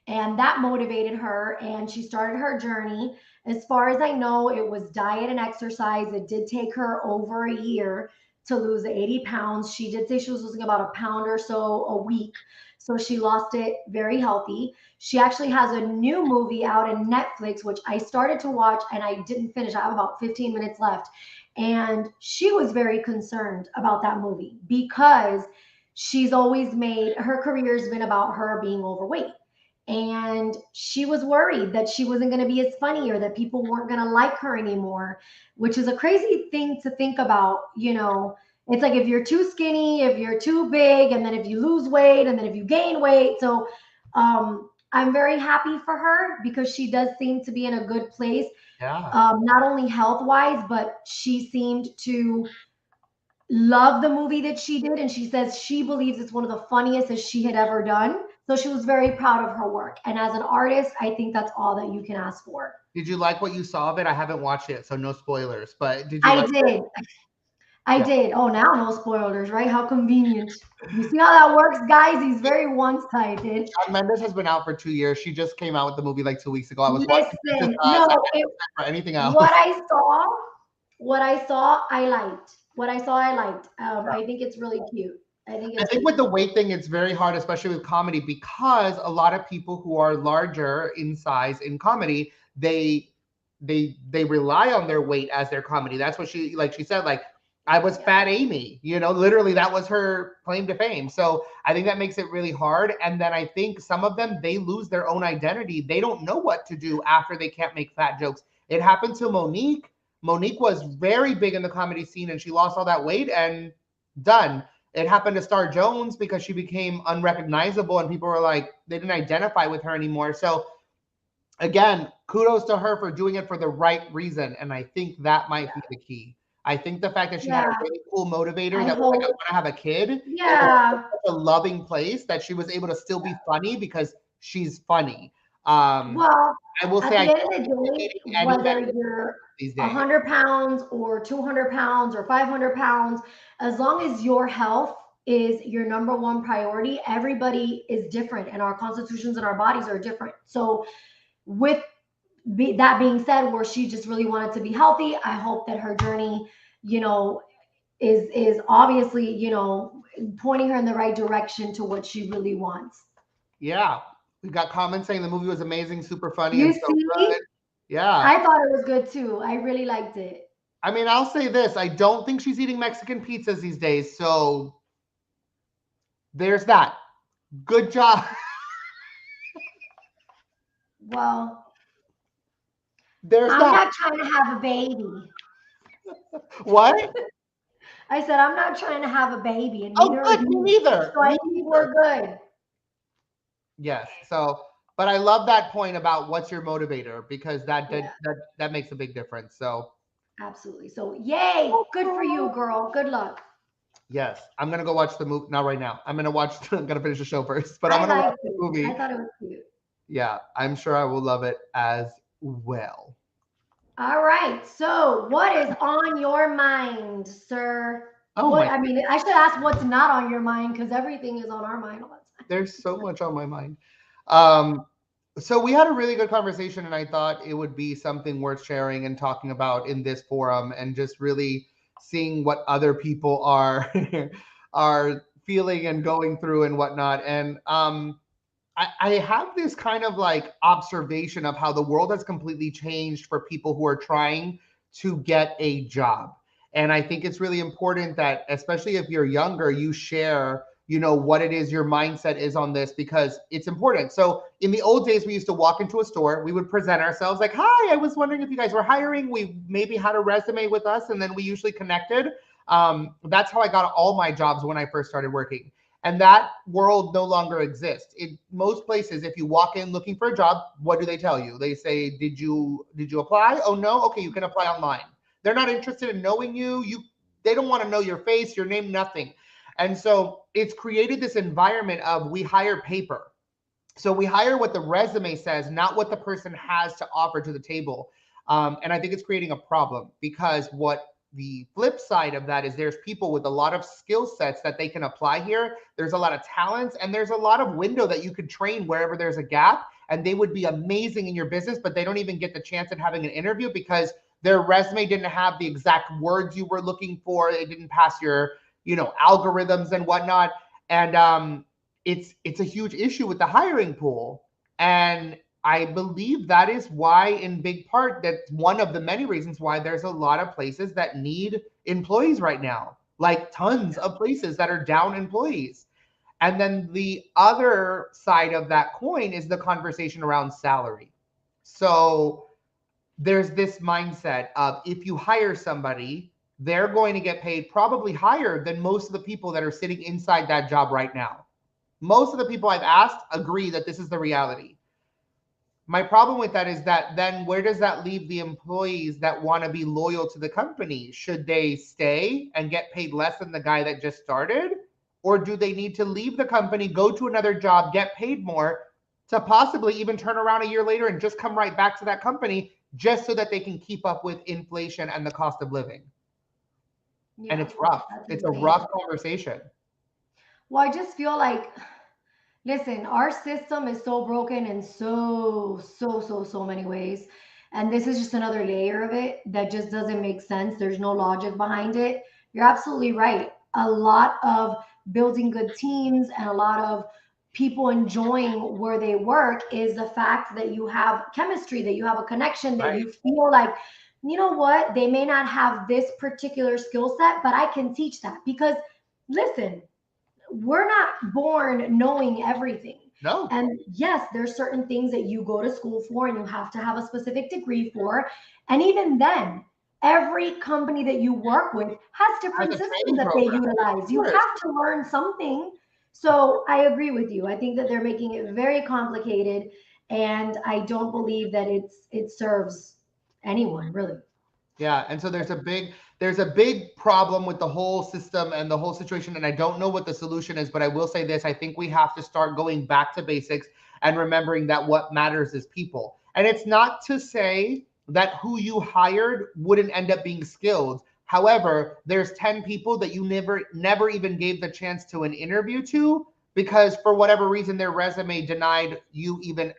And that motivated her. And she started her journey. As far as I know, it was diet and exercise. It did take her over a year to lose the 80 pounds. She did say she was losing about a pound or so a week. So she lost it very healthy. She actually has a new movie out in Netflix, which I started to watch and I didn't finish. I have about 15 minutes left. And she was very concerned about that movie because she's always made her career's been about her being overweight. And she was worried that she wasn't going to be as funny or that people weren't going to like her anymore, which is a crazy thing to think about. It's like if you're too skinny, if you're too big, and then if you lose weight, and then if you gain weight. So I'm very happy for her because she does seem to be in a good place, yeah. not only health wise, but she seemed to love the movie that she did. And she says she believes it's one of the funniest that she had ever done. So she was very proud of her work. And as an artist, I think that's all that you can ask for. Did you like what you saw of it? I haven't watched it, so no spoilers. But did you I like it? did. I Yeah. did. Oh, now no spoilers, right? How convenient. You see how that works, guys? He's very one-sided. Shawn Mendes has been out for 2 years. She just came out with the movie like 2 weeks ago. I was watching it just Listen, no, second for anything what else. I saw, I liked. What I saw, I liked. I think it's really cute. I think I it's think with cute. the weight thing, it's very hard, especially with comedy, because a lot of people who are larger in size in comedy, they rely on their weight as their comedy. That's what she said, like, I was Yeah. fat Amy, literally that was her claim to fame. So I think that makes it really hard. And then I think some of them, they lose their own identity. They don't know what to do after they can't make fat jokes. It happened to Monique. Monique was very big in the comedy scene and she lost all that weight and done. It happened to Star Jones because she became unrecognizable and people were like, they didn't identify with her anymore. So again, kudos to her for doing it for the right reason. And I think that might be the key. I think the fact that she had a Yeah. really cool motivator I that was like, I hope. want to have a kid, it was Yeah. such a loving place that she was able to still be funny because she's funny. Um, Well, I will say at I the end don't of the think day, dating whether anybody you're these a days. 100 pounds or 200 pounds or 500 pounds, as long as your health is your number one priority, everybody is different and our constitutions and our bodies are different. So, with that being said, where she just really wanted to be healthy, I hope that her journey, you know, is obviously, pointing her in the right direction to what she really wants. Yeah. We got comments saying the movie was amazing, super funny, You and so see, good. Yeah. I thought it was good too. I really liked it. I mean, I'll say this. I don't think she's eating Mexican pizzas these days. So there's that. Good job. Well, There's I'm that. not trying to have a baby. What? I said, I'm not trying to have a baby, and Oh, neither are good. Me you. neither. So I Me think neither. we're good. Yes. So, but I love that point about what's your motivator because Yeah, that makes a big difference. So, absolutely. So, yay. Good for you, girl. Good luck. yes, I'm gonna go watch the movie. Not right now. I'm gonna watch. I'm gonna finish the show first, but I'm I gonna watch liked the it. I movie. thought it was cute. Yeah, I'm sure I will love it as well. All right. So, what is on your mind, sir? Oh my, I mean, I should ask what's not on your mind because everything is on our mind all the time. there's so much on my mind. Um, so we had a really good conversation, and I thought it would be something worth sharing and talking about in this forum, and just really seeing what other people are are feeling and going through and whatnot. And I have this kind of like observation of how the world has completely changed for people who are trying to get a job. And I think it's really important that, especially if you're younger, you share, what it is your mindset is on this because it's important. So in the old days, we used to walk into a store, we would present ourselves like, hi, I was wondering if you guys were hiring. We maybe had a resume with us, and then we usually connected. That's how I got all my jobs when I first started working. And that world no longer exists. In most places, if you walk in looking for a job, what do they tell you? They say, did you apply? Oh no, okay, you can apply online. They're not interested in knowing you. They don't want to know your face, your name, nothing. And so it's created this environment of we hire paper. So we hire what the resume says, not what the person has to offer to the table. And I think it's creating a problem because what the flip side of that is there's people with a lot of skill sets that they can apply here. There's a lot of talents and there's a lot of window that you could train wherever there's a gap, and they would be amazing in your business, but they don't even get the chance at having an interview because their resume didn't have the exact words you were looking for. It didn't pass your, algorithms and whatnot. And it's a huge issue with the hiring pool. And I believe that is why, in big part, that's one of the many reasons why there's a lot of places that need employees right now, like tons of places that are down employees. And then the other side of that coin is the conversation around salary. So there's this mindset of if you hire somebody, they're going to get paid probably higher than most of the people that are sitting inside that job right now. Most of the people I've asked agree that this is the reality. My problem with that is that then where does that leave the employees that want to be loyal to the company? Should they stay and get paid less than the guy that just started? Or do they need to leave the company, go to another job, get paid more to possibly even turn around a year later and just come right back to that company just so that they can keep up with inflation and the cost of living? Yeah, And it's rough. that's It's a insane. rough conversation. Well, I just feel like, listen, our system is so broken in so many ways. And this is just another layer of it that just doesn't make sense. There's no logic behind it. You're absolutely right. A lot of building good teams and a lot of people enjoying where they work is the fact that you have chemistry, that you have a connection, that Right. you feel like, you know what, they may not have this particular skill set, but I can teach that. Because listen, we're not born knowing everything. No, And yes, there's certain things that you go to school for and you have to have a specific degree for. And even then, every company that you work with has has different a systems training that they program. utilize. Of You course. have to learn something. So I agree with you. I think that they're making it very complicated, and I don't believe that it serves anyone really. Yeah, and so there's a big problem with the whole system and the whole situation, and I don't know what the solution is, but I will say this: I think we have to start going back to basics and remembering that what matters is people. And it's not to say that who you hired wouldn't end up being skilled. However, there's 10 people that you never even gave the chance to an interview to because for whatever reason their resume denied you even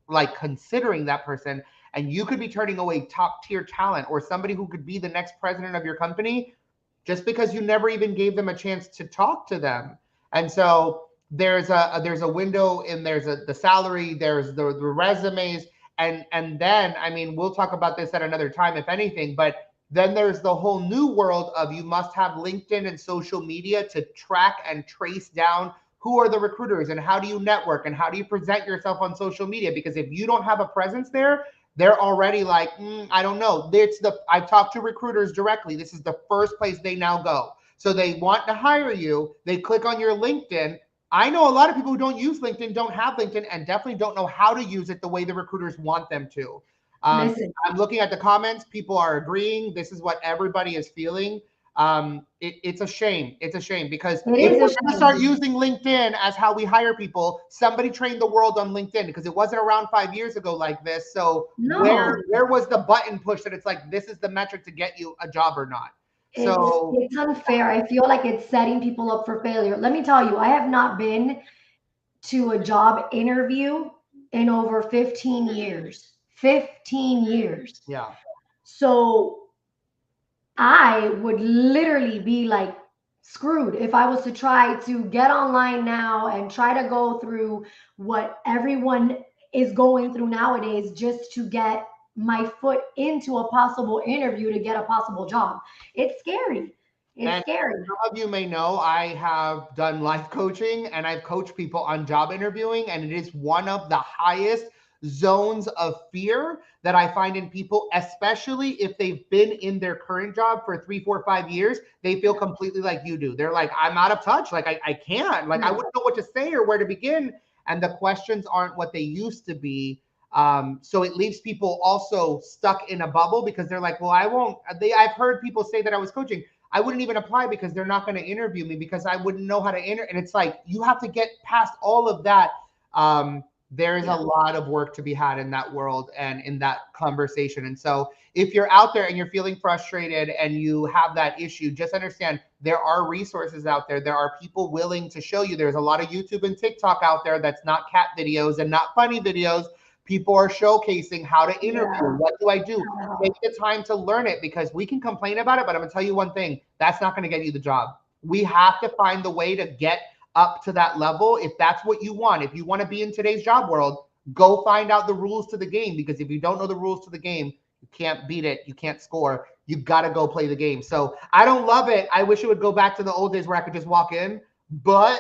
like considering that person, and you could be turning away top tier talent or somebody who could be the next president of your company just because you never even gave them a chance to talk to them. And so there's a window, and the salary, there's the resumes, and then I mean we'll talk about this at another time if anything, but then there's the whole new world of you must have LinkedIn and social media to track and trace down who are the recruiters and how do you network and how do you present yourself on social media, because if you don't have a presence there, they're already like, I don't know. I've talked to recruiters directly. This is the first place they now go. So they want to hire you. They click on your LinkedIn. I know a lot of people who don't use LinkedIn, don't have LinkedIn, and definitely don't know how to use it the way the recruiters want them to. Listen, I'm looking at the comments. People are agreeing. This is what everybody is feeling. It's a shame. It's a shame because it if is we're a going to start shame. using LinkedIn as how we hire people, somebody trained the world on LinkedIn because it wasn't around 5 years ago like this. So No, where was the button push that it's like this is the metric to get you a job or not? So it's unfair. I feel like it's setting people up for failure. Let me tell you, I have not been to a job interview in over 15 years. 15 years. yeah, So I would literally be like screwed if I was to try to get online now and try to go through what everyone is going through nowadays just to get my foot into a possible interview to get a possible job. It's scary. It's and scary. some of you may know I have done life coaching and I've coached people on job interviewing, and it is one of the highest zones of fear that I find in people, especially if they've been in their current job for 3, 4, 5 years. They feel completely like you do. They're like, I'm out of touch. Like, I can't. Like, I wouldn't know what to say or where to begin. And the questions aren't what they used to be. So it leaves people also stuck in a bubble because they're like, well, I won't. I've heard people say that I was coaching. I wouldn't even apply because they're not going to interview me because I wouldn't know how to And it's like, you have to get past all of that. There's a lot of work to be had in that world and in that conversation. And so if you're out there and you're feeling frustrated and you have that issue, just understand there are resources out there. There are people willing to show you. There's a lot of YouTube and TikTok out there that's not cat videos and not funny videos. People are showcasing how to interview. What do I do? Take the time to learn it because we can complain about it, but I'm going to tell you one thing. That's not going to get you the job. We have to find the way to get up to that level. If that's what you want, if you want to be in today's job world, go find out the rules to the game, because if you don't know the rules to the game, you can't beat it. You can't score. You got to go play the game. So I don't love it. I wish it would go back to the old days where I could just walk in. But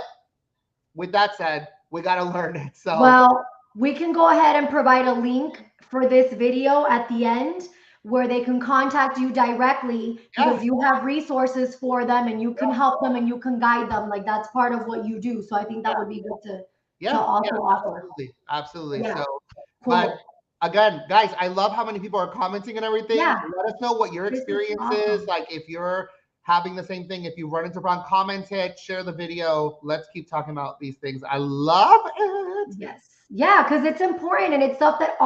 with that said, we got to learn it. So, well, we can go ahead and provide a link for this video at the end where they can contact you directly because you have resources for them and you can help them and you can guide them. Like, that's part of what you do. So I think that would be good to also offer. Absolutely. Yeah. So, Cool. but again, guys, I love how many people are commenting and everything. Yeah. Let us know what your experience is. Like, if you're having the same thing, if you run into a problem, comment it, share the video. Let's keep talking about these things. I love it. Yes. Yeah, because it's important and it's stuff that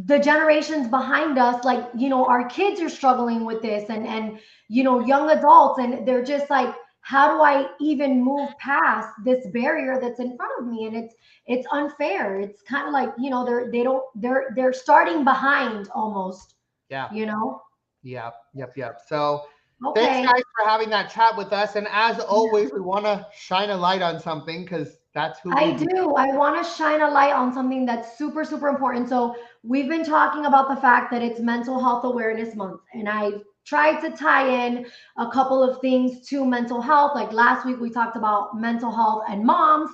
the generations behind us, like, our kids are struggling with this and young adults, and they're just like, how do I even move past this barrier that's in front of me? And it's unfair. It's kind of like, they're starting behind almost. Yeah. Yep. So okay. Thanks, guys, for having that chat with us. And as always, we want to shine a light on something because that's who I do. I want to shine a light on something that's super, super important. So we've been talking about the fact that it's Mental Health Awareness Month, and I've tried to tie in a couple of things to mental health. Like last week, we talked about mental health and moms.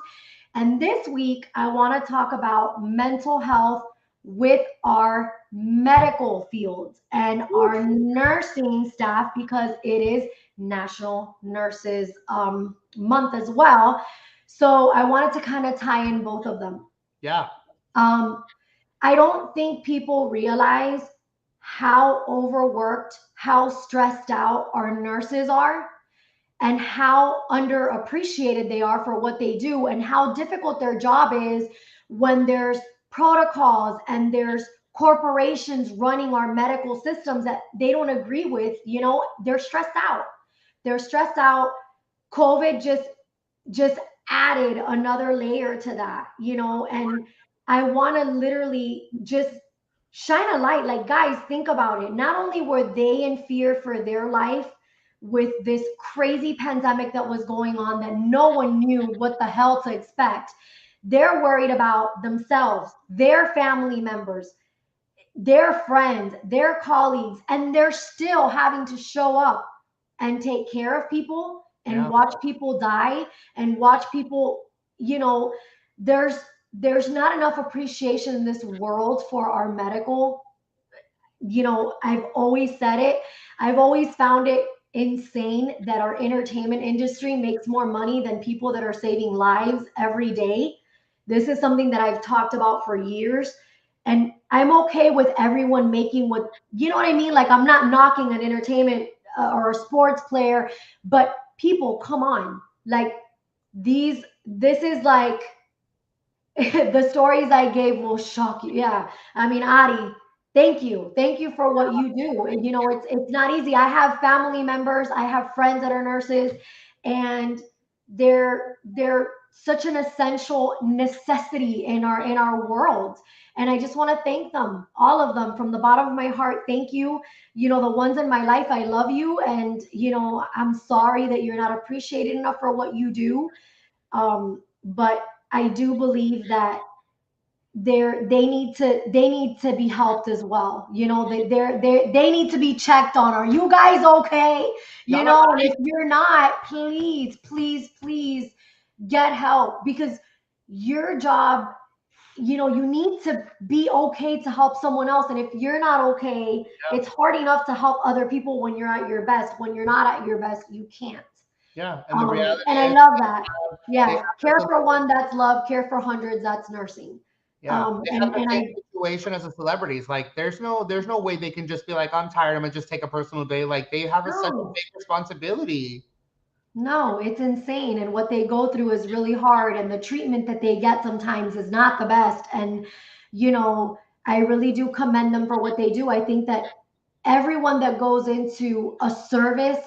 And this week, I want to talk about mental health with our medical fields and our nursing staff because it is National Nurses Month as well. So I wanted to kind of tie in both of them. Yeah. I don't think people realize how overworked, how stressed out our nurses are, and how underappreciated they are for what they do, and how difficult their job is when there's protocols and there's corporations running our medical systems that they don't agree with. They're stressed out. COVID just added another layer to that, and I want to literally just shine a light. Like, guys, think about it. Not only were they in fear for their life with this crazy pandemic that was going on that no one knew what the hell to expect, they're worried about themselves, their family members, their friends, their colleagues, and they're still having to show up and take care of people and watch people die and watch people, there's not enough appreciation in this world for our medical. I've always said it. I've always found it insane that our entertainment industry makes more money than people that are saving lives every day. This is something that I've talked about for years. And I'm okay with everyone making what, you know what I mean? Like, I'm not knocking an entertainment or a sports player, but people, come on. Like, this is like, the stories I gave will shock you. Yeah. I mean, Adi, thank you. Thank you for what you do. And, it's not easy. I have family members, I have friends that are nurses, and they're such an essential necessity in our world. And I just want to thank them, all of them, from the bottom of my heart. Thank you. The ones in my life, I love you. And, I'm sorry that you're not appreciated enough for what you do. But I do believe that they need to be helped as well. They need to be checked on. Are you guys okay? And if you're not, please, please, please get help, because your job you need to be okay to help someone else. And if you're not okay, it's hard enough to help other people when you're at your best. When you're not at your best, you can't. Yeah, and the reality And I is love that. they Yeah, have care the for one, that's love. Care for hundreds, that's nursing. yeah, they have the And same I situation as the celebrities. Like, there's no way they can just be like, I'm tired, I'm gonna just take a personal day. Like, they have such a no, big responsibility. no, it's insane. And what they go through is really hard. And the treatment that they get sometimes is not the best. And, you know, I really do commend them for what they do. I think that everyone that goes into a service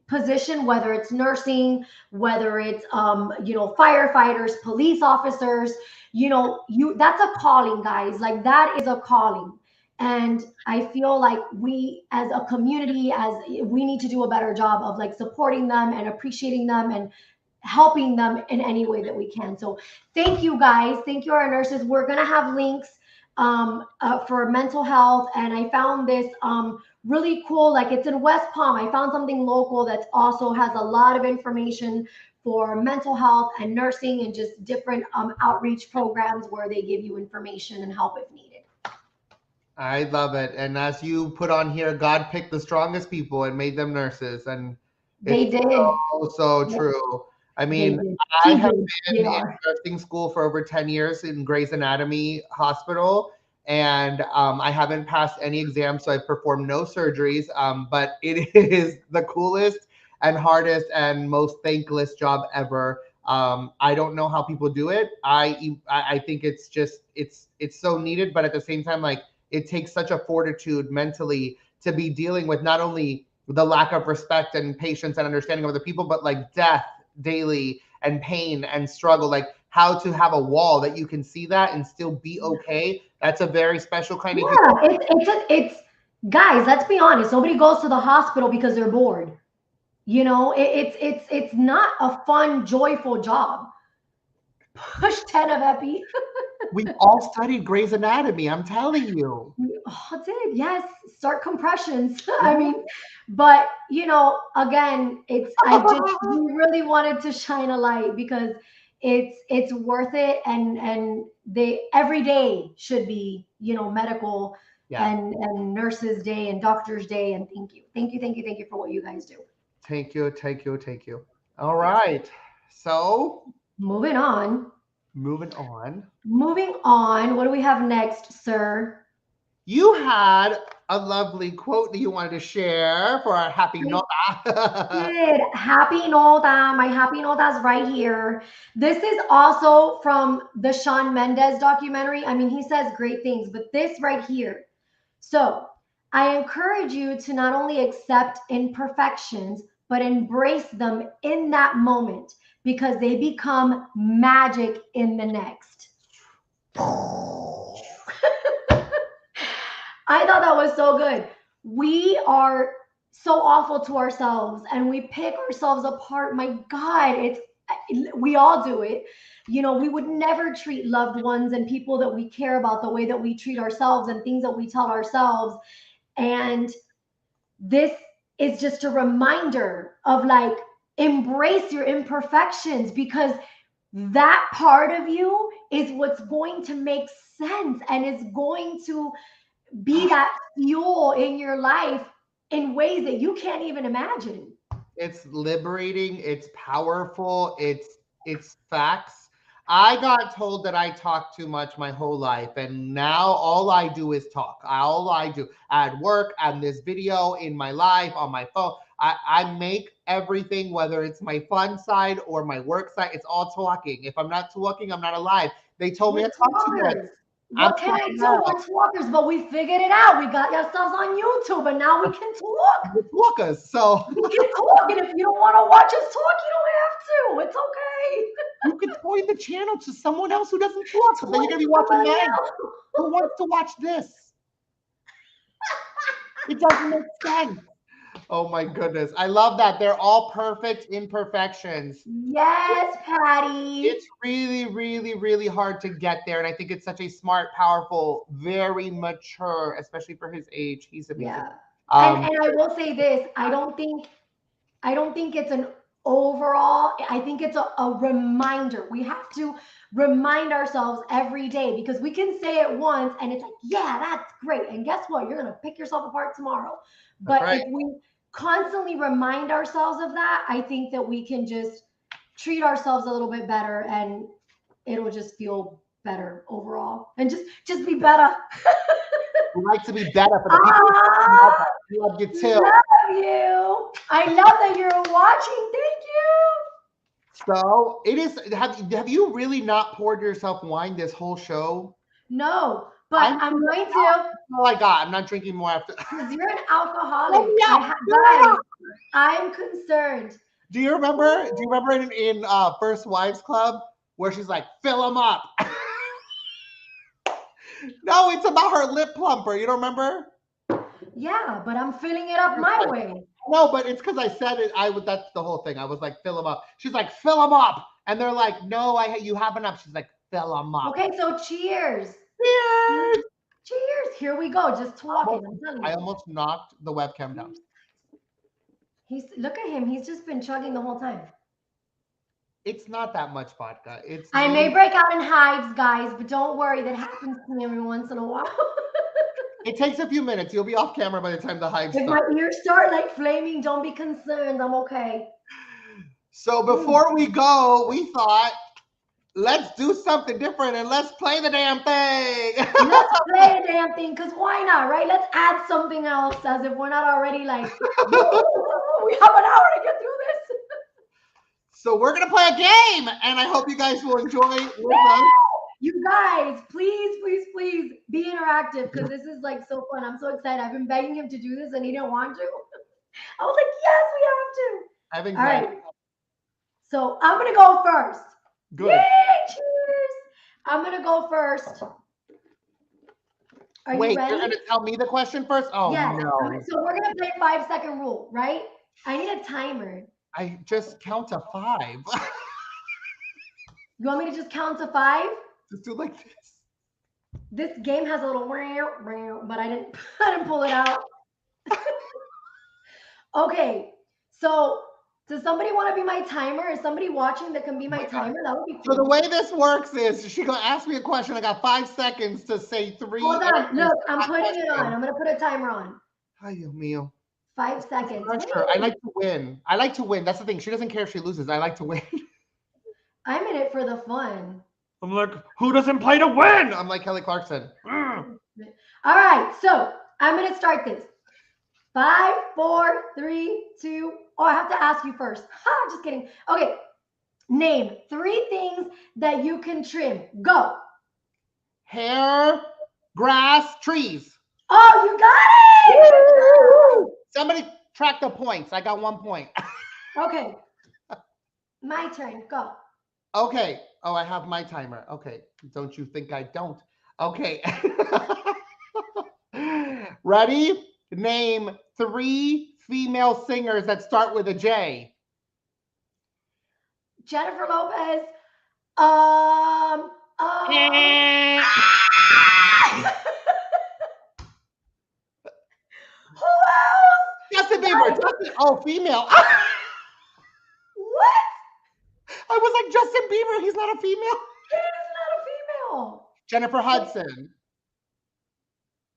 position, whether it's nursing, whether it's firefighters, police officers, you that's a calling, guys. Like that is a calling. And I feel like we as a community, as we need to do a better job of like supporting them and appreciating them and helping them in any way that we can. So thank you guys. Thank you, our nurses. We're going to have links for mental health. And I found this really cool, like it's in West Palm. I found something local that also has a lot of information for mental health and nursing and just different outreach programs where they give you information and help if needed. I love it. And as you put on here, God picked the strongest people and made them nurses. And it's They did. so Yep, true. I they mean, did. I He have did. They been in are. nursing school for over 10 years in Grey's Anatomy Hospital, and I haven't passed any exams, so I've performed no surgeries. But it is the coolest and hardest and most thankless job ever. I don't know how people do it. I think it's just it's so needed, but at the same time, like it takes such a fortitude mentally to be dealing with not only the lack of respect and patience and understanding of other people, but like death daily and pain and struggle. Like how to have a wall that you can see that and still be okay. That's a very special kind of human. Yeah, it's guys, let's be honest. Nobody goes to the hospital because they're bored. It's not a fun, joyful job. Push 10 of epi. We've all studied Grey's Anatomy. I'm telling you. We all did, yes. Start compressions. I Yeah. mean, but again, we really wanted to shine a light because it's worth it, and they every day should be medical Yeah. and nurses day and doctors day. And thank you, thank you, thank you, thank you for what you guys do. Thank you. Thank you. Thank you. All Yes. right. So Moving on. moving on. Moving on. What do we have next, sir? You had a lovely quote that you wanted to share for our happy I note. did. Happy Nota. My happy nota's right here. This is also from the Shawn Mendes documentary. I mean, he says great things, but this right here. So I encourage you to not only accept imperfections, but embrace them in that moment because they become magic in the next. I thought that was so good. We are so awful to ourselves and we pick ourselves apart. My God, we all do it. We would never treat loved ones and people that we care about the way that we treat ourselves and things that we tell ourselves. And this is just a reminder of like, embrace your imperfections because that part of you is what's going to make sense and is going to be that fuel in your life in ways that you can't even imagine. It's liberating, it's powerful, it's facts. I got told that I talk too much my whole life, and now all I do is talk. All I do at work, and this video, in my life, on my phone. I make everything, whether it's my fun side or my work side, it's all talking. If I'm not talking, I'm not alive. They told me We're I talk too much. talkers. I'm What can I trying do? out. We're talkers, but we figured it out. We got ourselves on YouTube, and now we can talk. We're talkers. So We can talk, and if you don't want to watch us talk, you don't have to. It's okay. you could point the channel to someone else who doesn't talk, but then you're Point gonna be to watching somebody mine. else. Who wants to watch this? It doesn't make sense. Oh my goodness. I love that. They're all perfect imperfections. Yes, Patty. It's really, really, really hard to get there. And I think it's such a smart, powerful, very mature, especially for his age. He's amazing. Yeah. And Um, and I will say this, I don't think it's an overall, I think it's a reminder. We have to remind ourselves every day because we can say it once and it's like, yeah, that's great. And guess what? You're going to pick yourself apart tomorrow. That's But right. if we constantly remind ourselves of that, I think that we can just treat ourselves a little bit better and it'll just feel better overall and just be better. We like to be better for the people who love Ah, us. We love you too. love you. I love that you're watching. Thank you. So it is. Have you really not poured yourself wine this whole show? No, but I'm I'm going that's to all I got. I'm not drinking more after. because you're an Fill alcoholic. me up. Fill me Guys, up. I'm concerned. Do you remember? Do you remember in First Wives Club where she's like, "Fill them up"? No, it's about her lip plumper. You don't remember? Yeah, but I'm filling it up my way. No, but it's because I said it. That's the whole thing. I was like, "Fill them up." She's like, "Fill them up," and they're like, "No, you have enough." She's like, "Fill them up." Okay, so cheers. Cheers. Cheers. Here we go. Just talking. I'm telling I you. almost knocked the webcam down. He's look at him. He's just been chugging the whole time. It's not that much vodka. It's I may break out in hives, guys, but don't worry. That happens to me every once in a while. It takes a few minutes. You'll be off camera by the time the hives If start. my ears start like flaming, don't be concerned. I'm okay. So before we go, we thought, let's do something different and let's play the damn thing. Let's play the damn thing, because why not, right? Let's add something else as if we're not already like, we have an hour to get through this. So we're going to play a game, and I hope you guys will enjoy with us. You guys, please, please, please be interactive because this is like so fun. I'm so excited. I've been begging him to do this and he didn't want to. I was like, yes, we have to. I think All right. So I'm going to go first. Good. Yay, cheers. I'm going to go first. Are Wait, you ready? you're going to tell me the question first? Oh, yes. no. So we're going to play 5-second rule, right? I need a timer. I just count to 5. You want me to just count to 5? Just do like this. This game has a little but I didn't pull it out. Okay. So does somebody want to be my timer? Is somebody watching that can be my timer? That would be cool. So the way this works is she's going to ask me a question. I got 5 seconds to say 3. Hold on. Look, I'm putting it on. I'm going to put a timer on. Ay, Dios mío. 5 seconds. I like to win. I like to win. That's the thing. She doesn't care if she loses. I like to win. I'm in it for the fun. I'm like, who doesn't play to win? I'm like Kelly Clarkson. All right. So I'm going to start this. 5, 4, 3, 2. Oh, I have to ask you first. Ha, just kidding. Okay. Name 3 things that you can trim. Go. Hair, grass, trees. Oh, you got it. Somebody track the points. I got 1 point. Okay. My turn. Go. Okay. Oh, I have my timer. Okay. Don't you think I don't? Okay. Ready? Name 3 female singers that start with a J. Jennifer Lopez. Who else? Justin Bieber. Oh, female. What? I was like, Justin Bieber. He's not a female. He is not a female. Jennifer Hudson.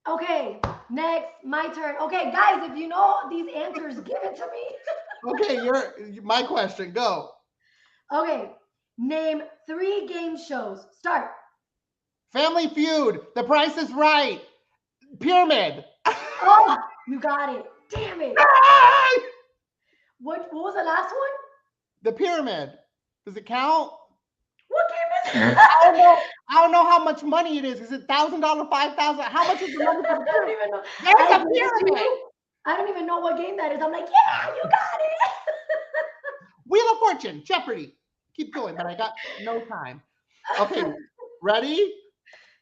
Okay, next, my turn. Okay, guys, if you know these answers, give it to me. Okay, my question. Go. Okay, name 3 game shows. Start. Family Feud. The Price is Right. Pyramid. Oh, you got it. Damn it. What was the last one? The Pyramid. Does it count? What game is it? I don't know how much money it is. Is it $1,000, $5,000? How much is the money? I don't even know. There's a pyramid. I don't even know what game that is. I'm like, yeah, you got it. Wheel of Fortune, Jeopardy. Keep going, but I got no time. Okay, ready?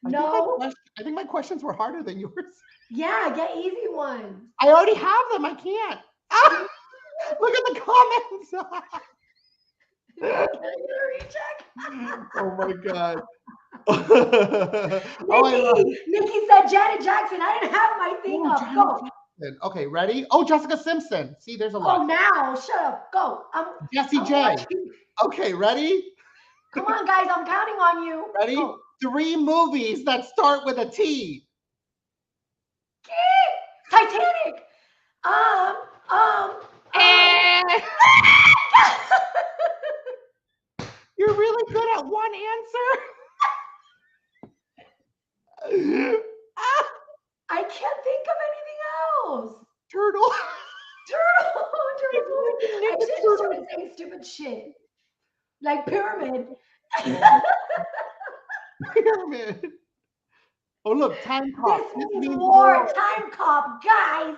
No. I think my questions were harder than yours. Yeah, get easy ones. I already have them. I can't. Ah, look at the comments. Can I get a recheck? Oh my God. Nikki said Janet Jackson. I didn't have my thing up. Go. Simpson. Okay, ready? Oh, Jessica Simpson. See, there's a Oh, lot. now shut up. Go. Jessie I'm J. watching. Okay, ready? Come on, guys. I'm counting on you. Ready? Go. 3 movies that start with a T. Titanic. Um. Um. Um. Eh. You're really good at one answer. I can't think of anything else. Turtle. Turtle. I Nick should the have just turtle. started saying stupid shit like pyramid. Pyramid. Oh, look, time cop. This This means means war. war. Time cop, guys.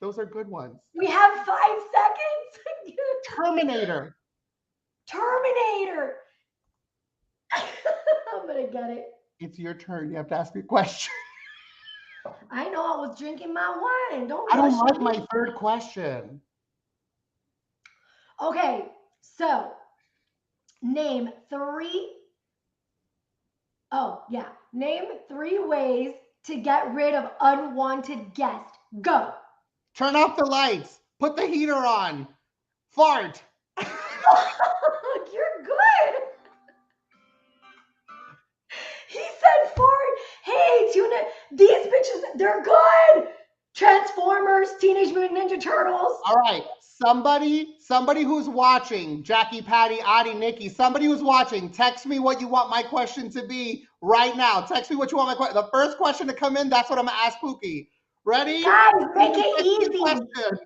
Those are good ones. We have 5 seconds. Terminator. Terminator. I'm gonna get it. It's your turn. You have to ask me a question. I know I was drinking my wine. Don't I don't rush like me. my third question. Okay, so name three. Oh, yeah. Name 3 ways to get rid of unwanted guests. Go. Turn off the lights. Put the heater on. Fart. You're good. He said fart. Hey, tuna. These bitches, they're good. Transformers, Teenage Mutant Ninja Turtles. All right. Somebody who's watching, Jackie, Patty, Addie, Nikki, somebody who's watching, text me what you want my question to be right now. Text me what you want my question. The first question to come in, that's what I'm going to ask Pookie. Ready? Guys, make it easy. Question.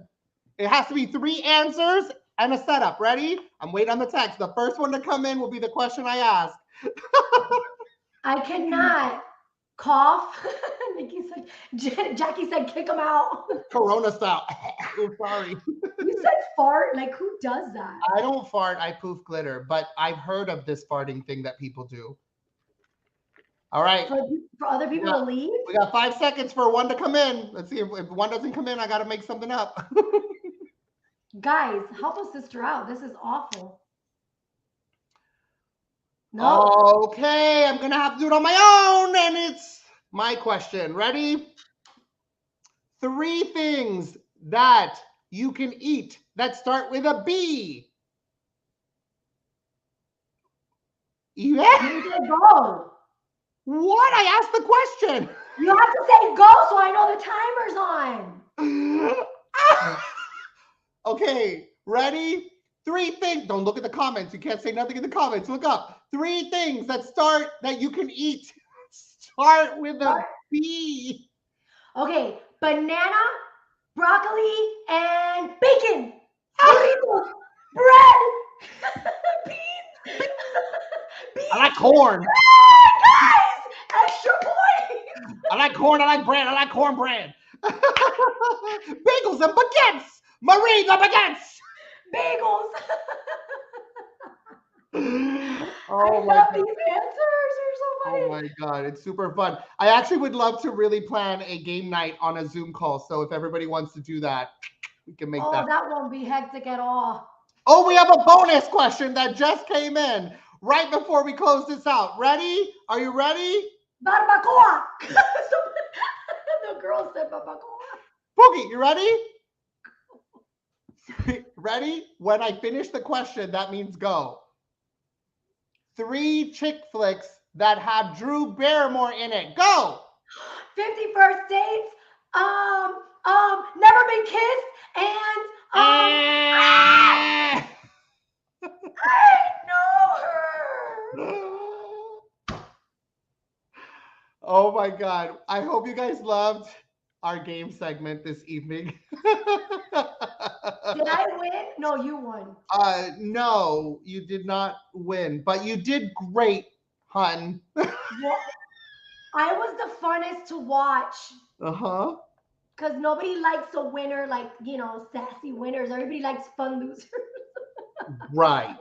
It has to be 3 answers and a setup. Ready? I'm waiting on the text. The first one to come in will be the question I ask. I cannot cough. Nikki said, Jackie said, kick him out. Corona style. Oh, sorry. You said fart. Like, who does that? I don't fart. I poof glitter, but I've heard of this farting thing that people do. All right. For other people to leave? We got 5 seconds for one to come in. Let's see if one doesn't come in. I got to make something up. Guys, help a sister out. This is awful. No. Okay, I'm gonna have to do it on my own, and it's my question. Ready? 3 things that you can eat that start with a B. Yeah. Go. What? I asked the question. You have to say go so I know the timer's on. Okay, ready? 3 things. Don't look at the comments. You can't say nothing in the comments. Look up. 3 things that you can eat. Start with a B. Okay, banana, broccoli, and bacon. Burritos, bread, beans. I like corn. Guys, extra point. I like corn. I like bread. I like cornbread. Bagels and baguettes. Marie the baguettes. Bagels. Oh I my love God. these answers. They're so funny. Oh my God, it's super fun. I actually would love to really plan a game night on a Zoom call. So if everybody wants to do that, we can make that. Oh, that won't be hectic at all. Oh, we have a bonus question that just came in right before we close this out. Ready? Are you ready? Barbacoa. The girl said barbacoa. Pookie, you ready? Ready? When I finish the question, that means go. 3 chick flicks that have Drew Barrymore in it. Go. 50 First Dates. Never Been Kissed, and I know her. Oh my God. I hope you guys loved our game segment this evening. Did I win? No, you won. No, you did not win, but you did great, hun. Well, I was the funnest to watch Uh-huh. because nobody likes a winner, like, sassy winners. Everybody likes fun losers. Right.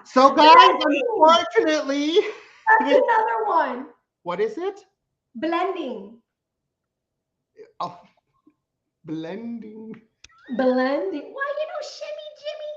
So guys, unfortunately, That's another one. what is it? Blending. Oh, blending. Blending. Why, shimmy, Jimmy?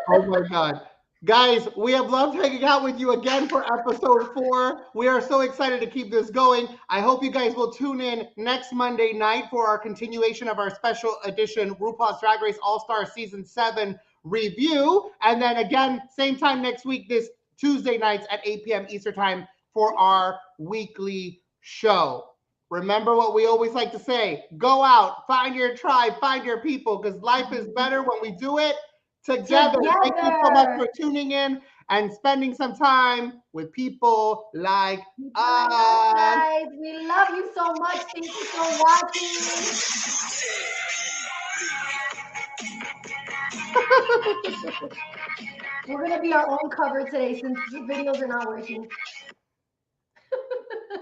Oh my God. Guys, we have loved hanging out with you again for episode 4. We are so excited to keep this going. I hope you guys will tune in next Monday night for our continuation of our special edition RuPaul's Drag Race All-Star Season 7 review. And then again, same time next week, this Tuesday nights at 8 p.m. Eastern Time for our weekly show. Remember what we always like to say, go out, find your tribe, find your people, because life is better when we do it together. Thank you so much Together. for tuning in and spending some time with people like People like us, us. guys. We love you so much. Thank you for watching. We're going to be our own cover today since videos are not working.